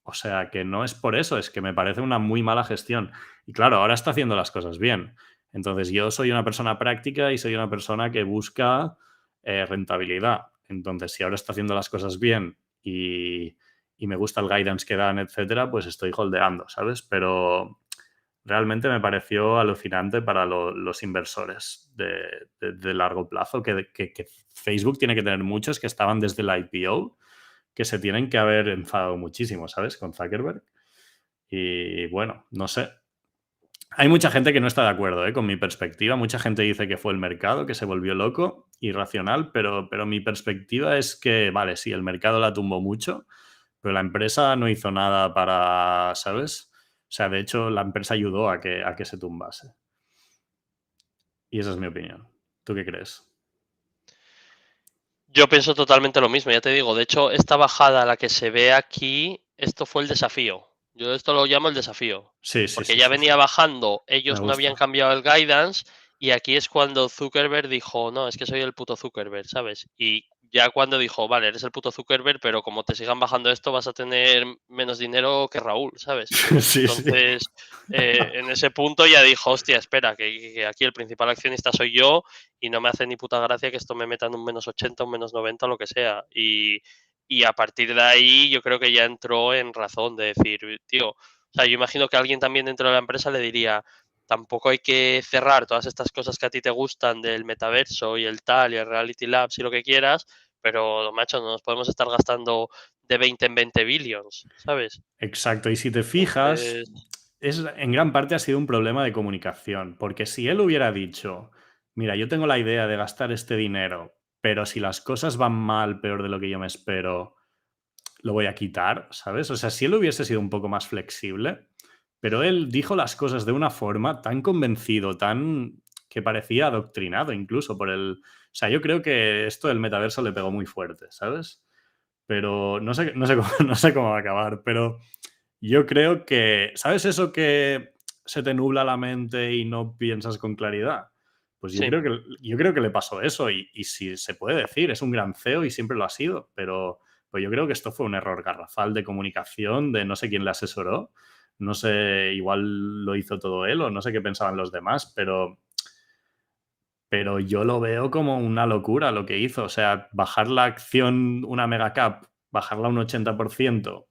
Speaker 2: o sea, que no es por eso, es que me parece una muy mala gestión. Y claro, ahora está haciendo las cosas bien. Entonces, yo soy una persona práctica y soy una persona que busca rentabilidad. Entonces, si ahora está haciendo las cosas bien y me gusta el guidance que dan, etcétera, pues estoy holdeando, ¿sabes? Pero realmente me pareció alucinante para los inversores de largo plazo, que Facebook tiene que tener muchos que estaban desde la IPO que se tienen que haber enfadado muchísimo, ¿sabes? Con Zuckerberg. Y bueno, no sé. Hay mucha gente que no está de acuerdo, con mi perspectiva. Mucha gente dice que fue el mercado, que se volvió loco, irracional, pero mi perspectiva es que, vale, sí, el mercado la tumbó mucho, pero la empresa no hizo nada para, ¿sabes? O sea, de hecho, la empresa ayudó a que se tumbase. Y esa es mi opinión. ¿Tú qué crees?
Speaker 1: Yo pienso totalmente lo mismo, ya te digo. De hecho, esta bajada, la que se ve aquí, esto fue el desafío. Yo esto lo llamo el desafío,
Speaker 2: Sí, sí,
Speaker 1: porque
Speaker 2: sí,
Speaker 1: ya
Speaker 2: sí, sí.
Speaker 1: venía bajando,
Speaker 2: Me
Speaker 1: ellos no habían
Speaker 2: gusta.
Speaker 1: cambiado el guidance y aquí es cuando Zuckerberg dijo, no, es que soy el puto Zuckerberg, ¿sabes? Y ya cuando dijo, vale, eres el puto Zuckerberg, pero como te sigan bajando esto vas a tener menos dinero que Raúl, ¿sabes?
Speaker 2: Sí, sí.
Speaker 1: Entonces, en ese punto ya dijo, hostia, espera, que aquí el principal accionista soy yo y no me hace ni puta gracia que esto me meta en un -80, un -90, lo que sea. Y a partir de ahí yo creo que ya entró en razón de decir, tío, o sea, yo imagino que alguien también dentro de la empresa le diría, tampoco hay que cerrar todas estas cosas que a ti te gustan del metaverso y el tal y el Reality Labs y lo que quieras, pero macho, no nos podemos estar gastando de 20 en 20 billions, ¿sabes?
Speaker 2: Exacto. Y si te fijas,
Speaker 1: Entonces,
Speaker 2: en gran parte ha sido un problema de comunicación, porque si él hubiera dicho, mira, yo tengo la idea de gastar este dinero, pero si las cosas van mal, peor de lo que yo me espero, lo voy a quitar, ¿sabes? O sea, si él hubiese sido un poco más flexible, pero él dijo las cosas de una forma tan convencido, tan que parecía adoctrinado incluso por el... O sea, yo creo que esto del metaverso le pegó muy fuerte, ¿sabes? Pero no sé cómo, no sé cómo va a acabar, pero yo creo que, ¿sabes eso que se te nubla la mente y no piensas con claridad? Pues
Speaker 1: sí.
Speaker 2: yo creo que le pasó eso y si se puede decir, es un gran CEO y siempre lo ha sido, pero pues yo creo que esto fue un error garrafal de comunicación, de no sé quién le asesoró, no sé, igual lo hizo todo él o no sé qué pensaban los demás, pero yo lo veo como una locura lo que hizo. O sea, bajar la acción, una megacap, bajarla un 80%,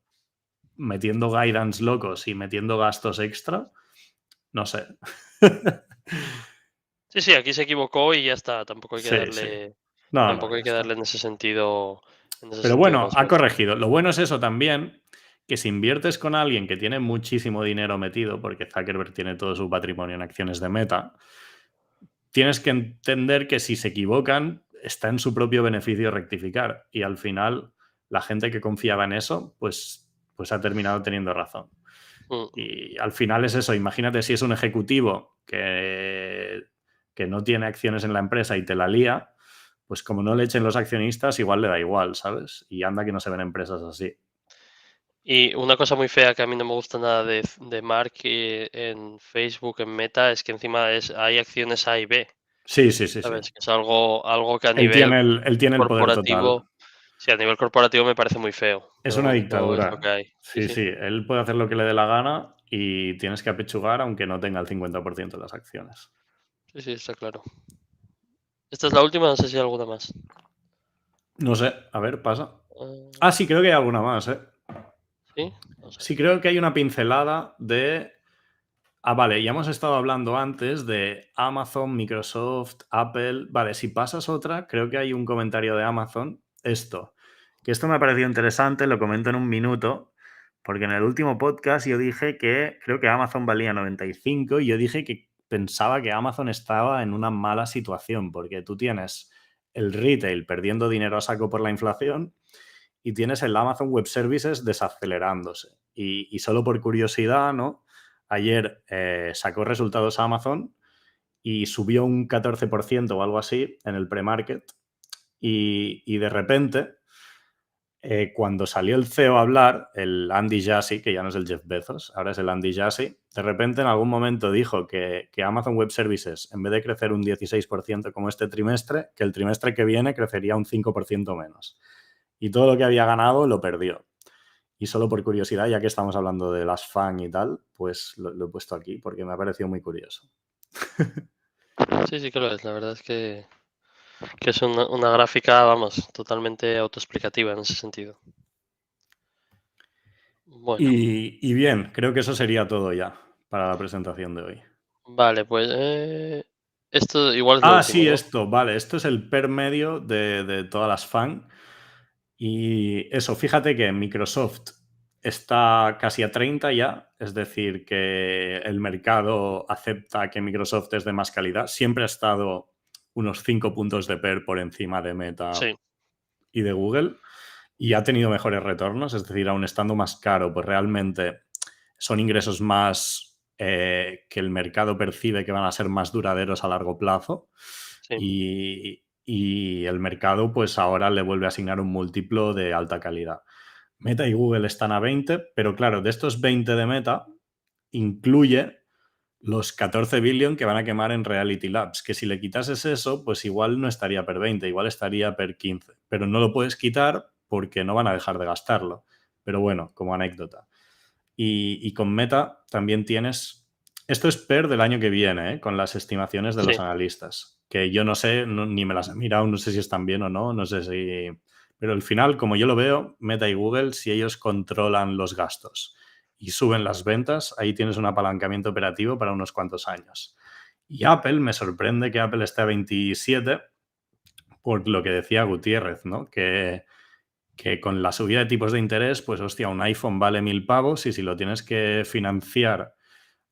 Speaker 2: metiendo guidance locos y metiendo gastos extra, no sé.
Speaker 1: Sí, sí, aquí se equivocó y ya está,
Speaker 2: Sí, sí. No, no,
Speaker 1: tampoco hay
Speaker 2: ya
Speaker 1: que darle
Speaker 2: está.
Speaker 1: en ese
Speaker 2: Pero
Speaker 1: sentido
Speaker 2: bueno,
Speaker 1: más
Speaker 2: ha
Speaker 1: vueltas.
Speaker 2: corregido. Lo bueno es eso también, que si inviertes con alguien que tiene muchísimo dinero metido, porque Zuckerberg tiene todo su patrimonio en acciones de Meta, tienes que entender que si se equivocan, está en su propio beneficio rectificar. Y al final, la gente que confiaba en eso, pues ha terminado teniendo razón.
Speaker 1: Mm.
Speaker 2: Y al final es eso. Imagínate si es un ejecutivo que no tiene acciones en la empresa y te la lía, pues como no le echen los accionistas, igual le da igual, ¿sabes? Y anda que no se ven empresas así.
Speaker 1: Y una cosa muy fea que a mí no me gusta nada de Mark en Facebook, en Meta, es que encima hay acciones A y B,
Speaker 2: Sí, sí, sí, sí.
Speaker 1: ¿sabes? Que es algo que a nivel
Speaker 2: Él tiene el poder total.
Speaker 1: corporativo, sí, a nivel corporativo me parece muy feo,
Speaker 2: Es una
Speaker 1: pero es lo que
Speaker 2: dictadura.
Speaker 1: hay. Sí,
Speaker 2: Sí,
Speaker 1: sí,
Speaker 2: sí. Él puede hacer lo que le dé la gana y tienes que apechugar aunque no tenga el 50% de las acciones.
Speaker 1: sí, sí, está claro. Esta es la última, no sé si hay alguna más.
Speaker 2: No sé, a ver, pasa.
Speaker 1: Ah,
Speaker 2: Ah, sí, creo que hay alguna más, ¿eh?
Speaker 1: sí, vamos a
Speaker 2: Sí,
Speaker 1: ver.
Speaker 2: creo que hay una pincelada de... Ah, vale, ya hemos estado hablando antes de Amazon, Microsoft, Apple. Vale, si pasas otra, creo que hay un comentario de Amazon. Que esto me ha parecido interesante, lo comento en un minuto, porque en el último podcast yo dije que creo que Amazon valía 95 y yo dije que pensaba que Amazon estaba en una mala situación, porque tú tienes el retail perdiendo dinero a saco por la inflación y tienes el Amazon Web Services desacelerándose. Y solo por curiosidad, ¿no? Ayer sacó resultados Amazon y subió un 14% o algo así en el pre-market y de repente, cuando salió el CEO a hablar, el Andy Jassy, que ya no es el Jeff Bezos, ahora es el Andy Jassy, de repente en algún momento dijo que Amazon Web Services, en vez de crecer un 16% como este trimestre, que el trimestre que viene crecería un 5% menos. Y todo lo que había ganado lo perdió. Y solo por curiosidad, ya que estamos hablando de las FAN y tal, pues lo he puesto aquí porque me ha parecido muy curioso.
Speaker 1: Sí, sí que lo es, la verdad es que es una gráfica, vamos, totalmente autoexplicativa en ese sentido. Bueno,
Speaker 2: Y bien, creo que eso sería todo ya para la presentación de hoy.
Speaker 1: vale, pues esto igual es lo
Speaker 2: Ah,
Speaker 1: último,
Speaker 2: sí,
Speaker 1: ¿no?
Speaker 2: esto, vale, esto es el PER medio de todas las FAN. Y eso, fíjate que Microsoft está casi a 30 ya, es decir, que el mercado acepta que Microsoft es de más calidad. Siempre ha estado unos 5 puntos de PER por encima de Meta
Speaker 1: Sí,
Speaker 2: y de Google y ha tenido mejores retornos, es decir, aun estando más caro, pues realmente son ingresos más que el mercado percibe que van a ser más duraderos a largo plazo
Speaker 1: sí.
Speaker 2: y el mercado pues ahora le vuelve a asignar un múltiplo de alta calidad. Meta y Google están a 20, pero claro, de estos 20 de Meta, incluye los 14 billion que van a quemar en Reality Labs, que si le quitases eso, pues igual no estaría per 20, igual estaría per 15, pero no lo puedes quitar porque no van a dejar de gastarlo. Pero bueno, como anécdota. Y con Meta también tienes, esto es per del año que viene, con las estimaciones de
Speaker 1: Sí.
Speaker 2: los analistas, que yo no sé, ni me las he mirado, no sé si están bien o no, no sé si... Pero al final, como yo lo veo, Meta y Google, si ellos controlan los gastos y suben las ventas, ahí tienes un apalancamiento operativo para unos cuantos años. Y Apple, me sorprende que Apple esté a 27 por lo que decía Gutiérrez, ¿no? Que con la subida de tipos de interés, pues hostia, un iPhone vale 1.000 pavos y si lo tienes que financiar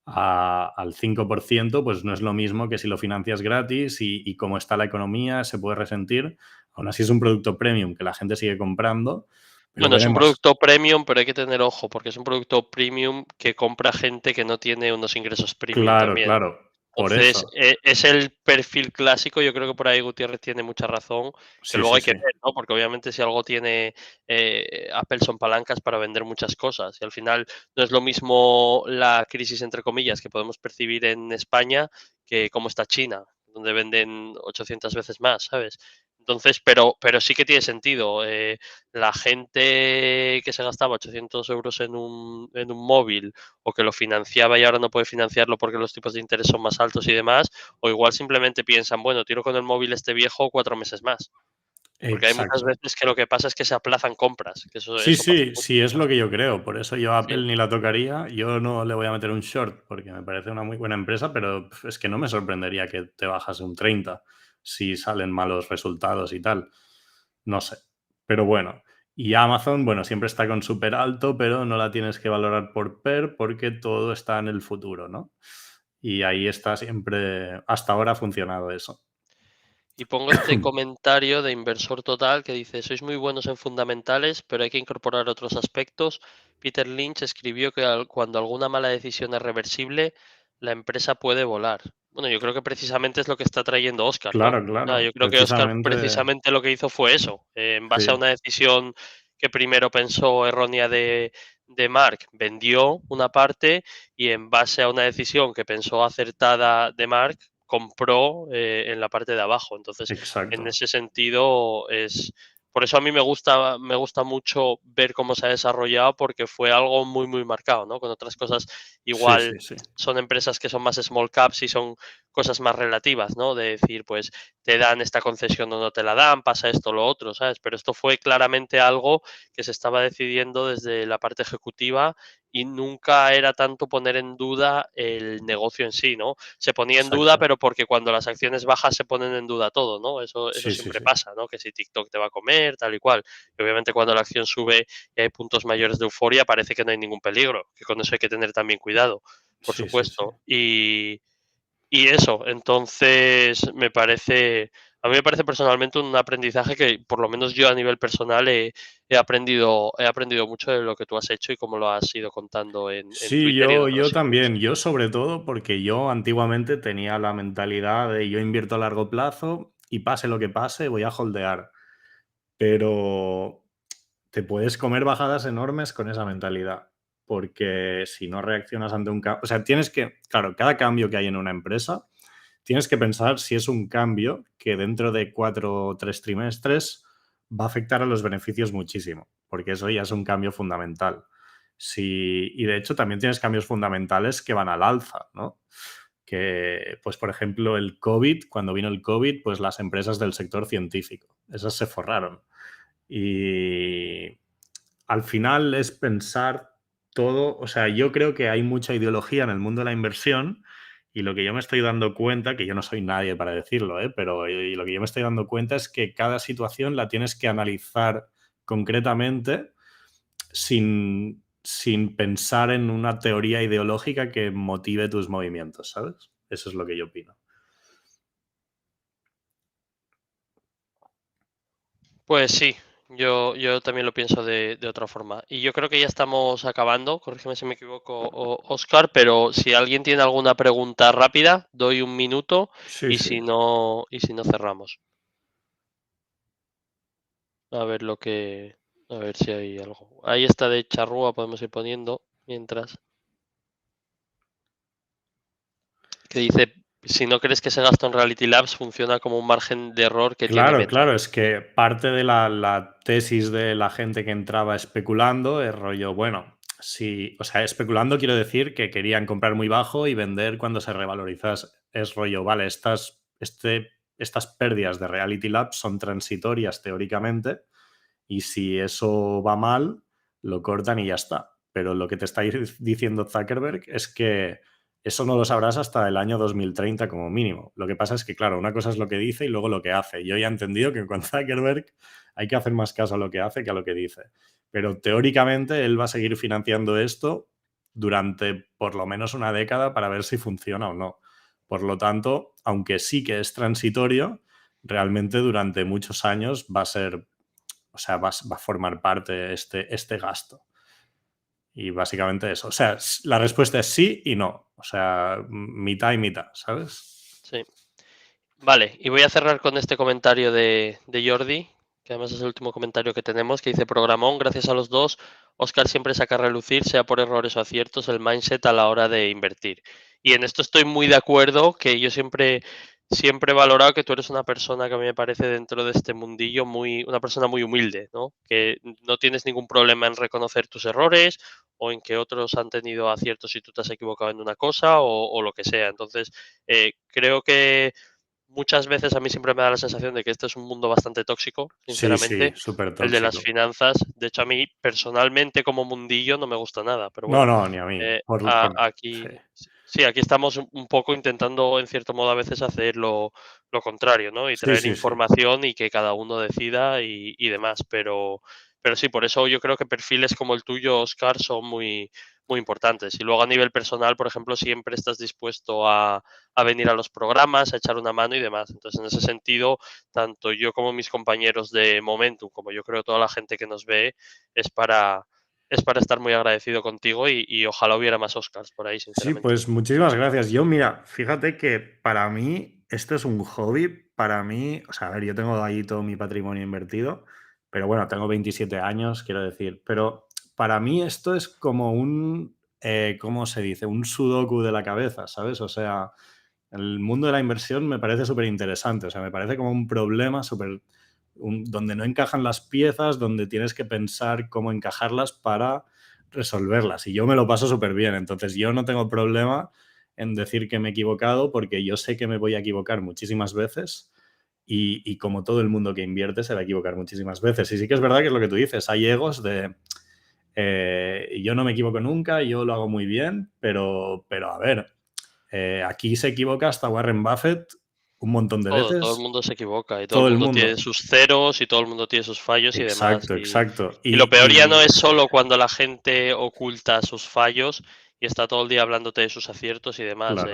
Speaker 2: al 5%, pues no es lo mismo que si lo financias gratis y como está la economía, se puede resentir. Aún así es un producto premium que la gente sigue comprando, pero
Speaker 1: Bueno, es un
Speaker 2: veremos.
Speaker 1: producto premium, pero hay que tener ojo, porque es un producto premium que compra gente que no tiene unos ingresos premium
Speaker 2: Claro,
Speaker 1: también.
Speaker 2: claro, por
Speaker 1: Entonces,
Speaker 2: eso.
Speaker 1: es el perfil clásico. Yo creo que por ahí Gutiérrez tiene mucha razón, que
Speaker 2: Sí,
Speaker 1: luego
Speaker 2: sí,
Speaker 1: hay que
Speaker 2: sí.
Speaker 1: ver, ¿no? Porque obviamente si algo tiene Apple son palancas para vender muchas cosas. Y al final no es lo mismo la crisis, entre comillas, que podemos percibir en España que cómo está China, donde venden 800 veces más, ¿sabes? Entonces, pero sí que tiene sentido. La gente que se gastaba 800 euros en un móvil o que lo financiaba y ahora no puede financiarlo porque los tipos de interés son más altos y demás, o igual simplemente piensan, bueno, tiro con el móvil este viejo 4 meses más. Porque hay muchas
Speaker 2: Exacto.
Speaker 1: veces que lo que pasa es que se aplazan compras, que
Speaker 2: Sí,
Speaker 1: eso pasa
Speaker 2: sí,
Speaker 1: mucho.
Speaker 2: sí, es lo que yo creo. Por eso yo a
Speaker 1: Sí.
Speaker 2: Apple ni la tocaría. Yo no le voy a meter un short porque me parece una muy buena empresa, pero es que no me sorprendería que te bajase un 30 si salen malos resultados y tal. No sé. Pero bueno. Y Amazon, bueno, siempre está con súper alto, pero no la tienes que valorar por PER porque todo está en el futuro, ¿no? Y ahí está siempre, hasta ahora ha funcionado eso.
Speaker 1: Y pongo este comentario de Inversor Total que dice, sois muy buenos en fundamentales, pero hay que incorporar otros aspectos. Peter Lynch escribió que cuando alguna mala decisión es reversible, la empresa puede volar. Bueno, yo creo que precisamente es lo que está trayendo Oscar, ¿no?
Speaker 2: Claro,
Speaker 1: Yo
Speaker 2: claro.
Speaker 1: creo que Oscar
Speaker 2: Precisamente,
Speaker 1: precisamente lo que hizo fue eso, en base a
Speaker 2: sí,
Speaker 1: una decisión que primero pensó errónea de Mark, vendió una parte y en base a una decisión que pensó acertada de Mark, compró en la parte de abajo. Entonces, en
Speaker 2: exacto.
Speaker 1: ese sentido, es. Por eso a mí me gusta mucho ver cómo se ha desarrollado, porque fue algo muy, muy marcado, ¿no? Con otras cosas,
Speaker 2: Sí,
Speaker 1: igual
Speaker 2: sí, sí.
Speaker 1: son empresas que son más small caps y son cosas más relativas, ¿no? De decir, pues te dan esta concesión o no te la dan, pasa esto o lo otro, ¿sabes? Pero esto fue claramente algo que se estaba decidiendo desde la parte ejecutiva y nunca era tanto poner en duda el negocio en sí, ¿no? Se ponía en duda,
Speaker 2: Exacto.
Speaker 1: pero porque cuando las acciones bajas se ponen en duda todo, ¿no? Eso
Speaker 2: Sí, sí,
Speaker 1: siempre
Speaker 2: sí.
Speaker 1: pasa, ¿no? Que si TikTok te va a comer, tal y cual. Y obviamente cuando la acción sube y hay puntos mayores de euforia, parece que no hay ningún peligro, que con eso hay que tener también cuidado, por
Speaker 2: Sí, sí, sí.
Speaker 1: supuesto. Y eso, entonces a mí me parece personalmente un aprendizaje que por lo menos yo a nivel personal he aprendido mucho de lo que tú has hecho y cómo lo has ido contando en
Speaker 2: Sí,
Speaker 1: Twitter y en otros
Speaker 2: yo
Speaker 1: sitios.
Speaker 2: también. Yo sobre todo porque yo antiguamente tenía la mentalidad de yo invierto a largo plazo y pase lo que pase, voy a holdear. Pero te puedes comer bajadas enormes con esa mentalidad. Porque si no reaccionas ante un cambio, o sea, tienes que, claro, cada cambio que hay en una empresa, tienes que pensar si es un cambio que dentro de 4 o 3 trimestres va a afectar a los beneficios muchísimo, porque eso ya es un cambio fundamental. Y de hecho también tienes cambios fundamentales que van al alza, ¿no? Que, pues por ejemplo, el COVID, cuando vino el COVID, pues las empresas del sector científico, esas se forraron. Y al final es pensar todo, o sea, yo creo que hay mucha ideología en el mundo de la inversión y lo que yo me estoy dando cuenta, que yo no soy nadie para decirlo, pero y lo que yo me estoy dando cuenta es que cada situación la tienes que analizar concretamente sin pensar en una teoría ideológica que motive tus movimientos, ¿sabes? Eso es lo que yo opino.
Speaker 1: Pues sí, yo también lo pienso de otra forma. Y yo creo que ya estamos acabando, corrígeme si me equivoco, Oscar, pero si alguien tiene alguna pregunta rápida, doy un minuto
Speaker 2: Sí, sí.
Speaker 1: y si no cerramos. A ver lo que, A ver si hay algo. Ahí está de charrúa, podemos ir poniendo mientras. Que dice, si no crees que ese gasto en Reality Labs funciona como un margen de error que tiene
Speaker 2: Claro,
Speaker 1: Meta.
Speaker 2: claro, es que parte de la tesis de la gente que entraba especulando es rollo, bueno, si, o sea, especulando quiero decir que querían comprar muy bajo y vender cuando se revalorizase. Es rollo, vale, estas pérdidas de Reality Labs son transitorias teóricamente y si eso va mal, lo cortan y ya está. Pero lo que te está diciendo Zuckerberg es que eso no lo sabrás hasta el año 2030 como mínimo. Lo que pasa es que, claro, una cosa es lo que dice y luego lo que hace. Yo ya he entendido que con Zuckerberg hay que hacer más caso a lo que hace que a lo que dice. Pero teóricamente él va a seguir financiando esto durante por lo menos una década para ver si funciona o no. Por lo tanto, aunque sí que es transitorio, realmente durante muchos años va a ser, o sea, va a formar parte este gasto. Y básicamente eso. O sea, la respuesta es sí y no. O sea, mitad y mitad, ¿sabes?
Speaker 1: Sí. Vale, y voy a cerrar con este comentario de Jordi, que además es el último comentario que tenemos, que dice, programón, gracias a los dos, Oscar siempre saca a relucir, sea por errores o aciertos, el mindset a la hora de invertir. Y en esto estoy muy de acuerdo, que yo siempre he valorado que tú eres una persona que a mí me parece dentro de este mundillo una persona muy humilde, ¿no? Que no tienes ningún problema en reconocer tus errores o en que otros han tenido aciertos y tú te has equivocado en una cosa o lo que sea. Entonces, creo que muchas veces a mí siempre me da la sensación de que este es un mundo bastante tóxico,
Speaker 2: Sí, sí,
Speaker 1: sinceramente,
Speaker 2: súper
Speaker 1: el de las
Speaker 2: tóxico.
Speaker 1: finanzas. De hecho, a mí personalmente como mundillo no me gusta nada, pero
Speaker 2: No,
Speaker 1: bueno,
Speaker 2: no, ni a mí. Sí.
Speaker 1: aquí sí, aquí estamos un poco intentando, en cierto modo, a veces hacer lo contrario, ¿no? Y
Speaker 2: Sí,
Speaker 1: traer
Speaker 2: sí, sí.
Speaker 1: información y que cada uno decida y demás. Pero sí, por eso yo creo que perfiles como el tuyo, Oscar, son muy importantes. Y luego a nivel personal, por ejemplo, siempre estás dispuesto a venir a los programas, a echar una mano y demás. Entonces, en ese sentido, tanto yo como mis compañeros de Momentum, como yo creo toda la gente que nos ve, es para, es para estar muy agradecido contigo y ojalá hubiera más Oscars por ahí,
Speaker 2: Sí,
Speaker 1: sinceramente.
Speaker 2: pues muchísimas gracias. Yo, mira, fíjate que para mí esto es un hobby. Para mí, o sea, a ver, yo tengo ahí todo mi patrimonio invertido, pero bueno, tengo 27 años, quiero decir. Pero para mí esto es como un, ¿cómo se dice? Un sudoku de la cabeza, ¿sabes? O sea, el mundo de la inversión me parece súper interesante. O sea, me parece como un problema súper, donde no encajan las piezas, donde tienes que pensar cómo encajarlas para resolverlas. Y yo me lo paso súper bien. Entonces yo no tengo problema en decir que me he equivocado porque yo sé que me voy a equivocar muchísimas veces y como todo el mundo que invierte se va a equivocar muchísimas veces. Y sí que es verdad que es lo que tú dices, hay egos de yo no me equivoco nunca, yo lo hago muy bien, pero a ver, aquí se equivoca hasta Warren Buffett un montón de
Speaker 1: Todo el
Speaker 2: veces,
Speaker 1: mundo se equivoca y todo el
Speaker 2: todo el
Speaker 1: mundo tiene
Speaker 2: mundo.
Speaker 1: sus ceros y todo el mundo tiene sus fallos y demás.
Speaker 2: Exacto, exacto.
Speaker 1: Y lo peor ya no
Speaker 2: Y
Speaker 1: es solo cuando la gente oculta sus fallos y está todo el día hablándote de sus aciertos y demás.
Speaker 2: claro.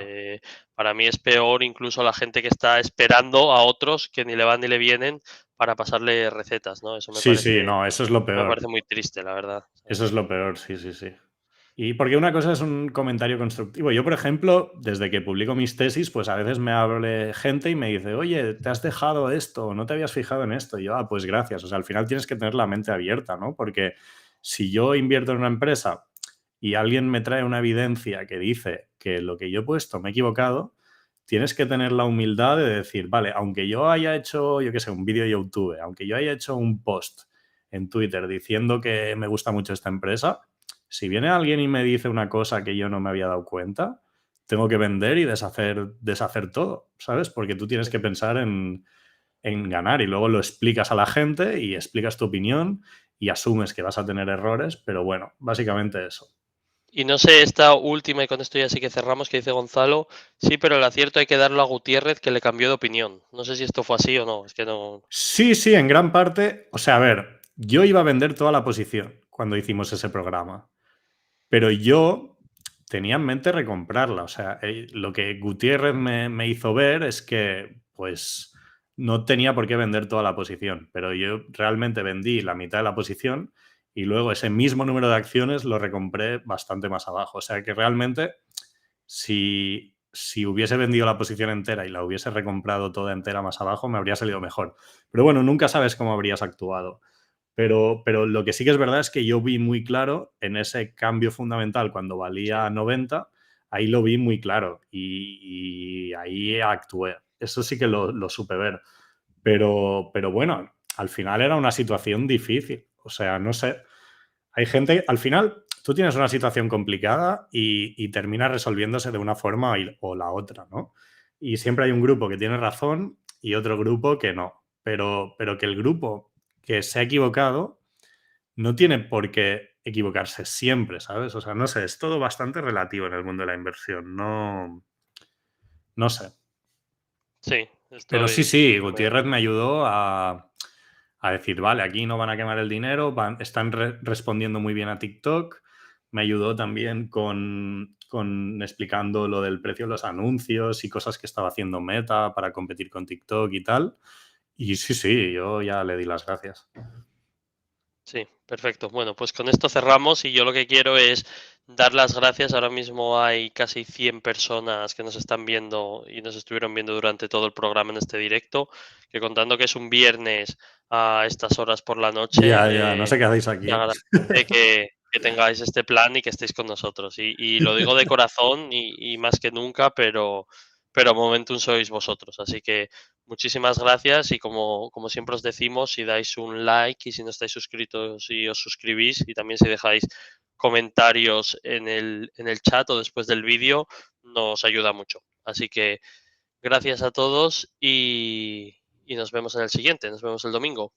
Speaker 1: Para mí es peor incluso la gente que está esperando a otros que ni le van ni le vienen para pasarle recetas, ¿no?
Speaker 2: Sí, sí, no, eso es lo
Speaker 1: me
Speaker 2: peor.
Speaker 1: parece muy triste, la verdad,
Speaker 2: Eso es
Speaker 1: ¿sabes?
Speaker 2: lo peor, sí, sí, sí. Y porque una cosa es un comentario constructivo. Yo, por ejemplo, desde que publico mis tesis, pues a veces me hable gente y me dice, oye, te has dejado esto, no te habías fijado en esto. Y yo, pues gracias. O sea, al final tienes que tener la mente abierta, ¿no? Porque si yo invierto en una empresa y alguien me trae una evidencia que dice que lo que yo he puesto me he equivocado, tienes que tener la humildad de decir, vale, aunque yo haya hecho, yo qué sé, un vídeo de YouTube, aunque yo haya hecho un post en Twitter diciendo que me gusta mucho esta empresa, si viene alguien y me dice una cosa que yo no me había dado cuenta, tengo que vender y deshacer todo, ¿sabes? Porque tú tienes que pensar en ganar y luego lo explicas a la gente y explicas tu opinión y asumes que vas a tener errores, pero bueno, básicamente eso.
Speaker 1: Y no sé, esta última, y con esto ya sí que cerramos, que dice Gonzalo, sí, pero el acierto hay que darlo a Gutiérrez que le cambió de opinión. No sé si esto fue así o no, es que no.
Speaker 2: Sí, sí, en gran parte. O sea, a ver, yo iba a vender toda la posición cuando hicimos ese programa, pero yo tenía en mente recomprarla. O sea, lo que Gutiérrez me hizo ver es que, pues, no tenía por qué vender toda la posición, pero yo realmente vendí la mitad de la posición y luego ese mismo número de acciones lo recompré bastante más abajo. O sea, que realmente si hubiese vendido la posición entera y la hubiese recomprado toda entera más abajo, me habría salido mejor. Pero bueno, nunca sabes cómo habrías actuado. Pero lo que sí que es verdad es que yo vi muy claro en ese cambio fundamental cuando valía 90, ahí lo vi muy claro y ahí actué. Eso sí que lo supe ver. Pero bueno, al final era una situación difícil. O sea, no sé. Hay gente, al final, tú tienes una situación complicada y termina resolviéndose de una forma o la otra, ¿no? Y siempre hay un grupo que tiene razón y otro grupo que no. Pero que el grupo que se ha equivocado no tiene por qué equivocarse siempre, ¿sabes? O sea, no sé, es todo bastante relativo en el mundo de la inversión. No, no sé.
Speaker 1: Sí,
Speaker 2: Pero sí,
Speaker 1: estoy
Speaker 2: sí, Gutiérrez
Speaker 1: completamente.
Speaker 2: me ayudó a decir, vale, aquí no van a quemar el dinero, están respondiendo muy bien a TikTok. Me ayudó también con explicando lo del precio de los anuncios y cosas que estaba haciendo Meta para competir con TikTok y tal. Y sí, sí, yo ya le di las gracias.
Speaker 1: Sí, perfecto. Bueno, pues con esto cerramos y yo lo que quiero es dar las gracias. Ahora mismo hay casi 100 personas que nos están viendo y nos estuvieron viendo durante todo el programa en este directo, que contando que es un viernes a estas horas por la noche,
Speaker 2: Ya, no sé qué hacéis
Speaker 1: se
Speaker 2: aquí.
Speaker 1: agradece que tengáis este plan y que estéis con nosotros. Y lo digo de corazón y más que nunca, pero Momentum sois vosotros. Así que muchísimas gracias y como siempre os decimos, si dais un like y si no estáis suscritos y os suscribís y también si dejáis comentarios en el chat o después del vídeo, nos ayuda mucho. Así que gracias a todos y nos vemos en el siguiente, nos vemos el domingo.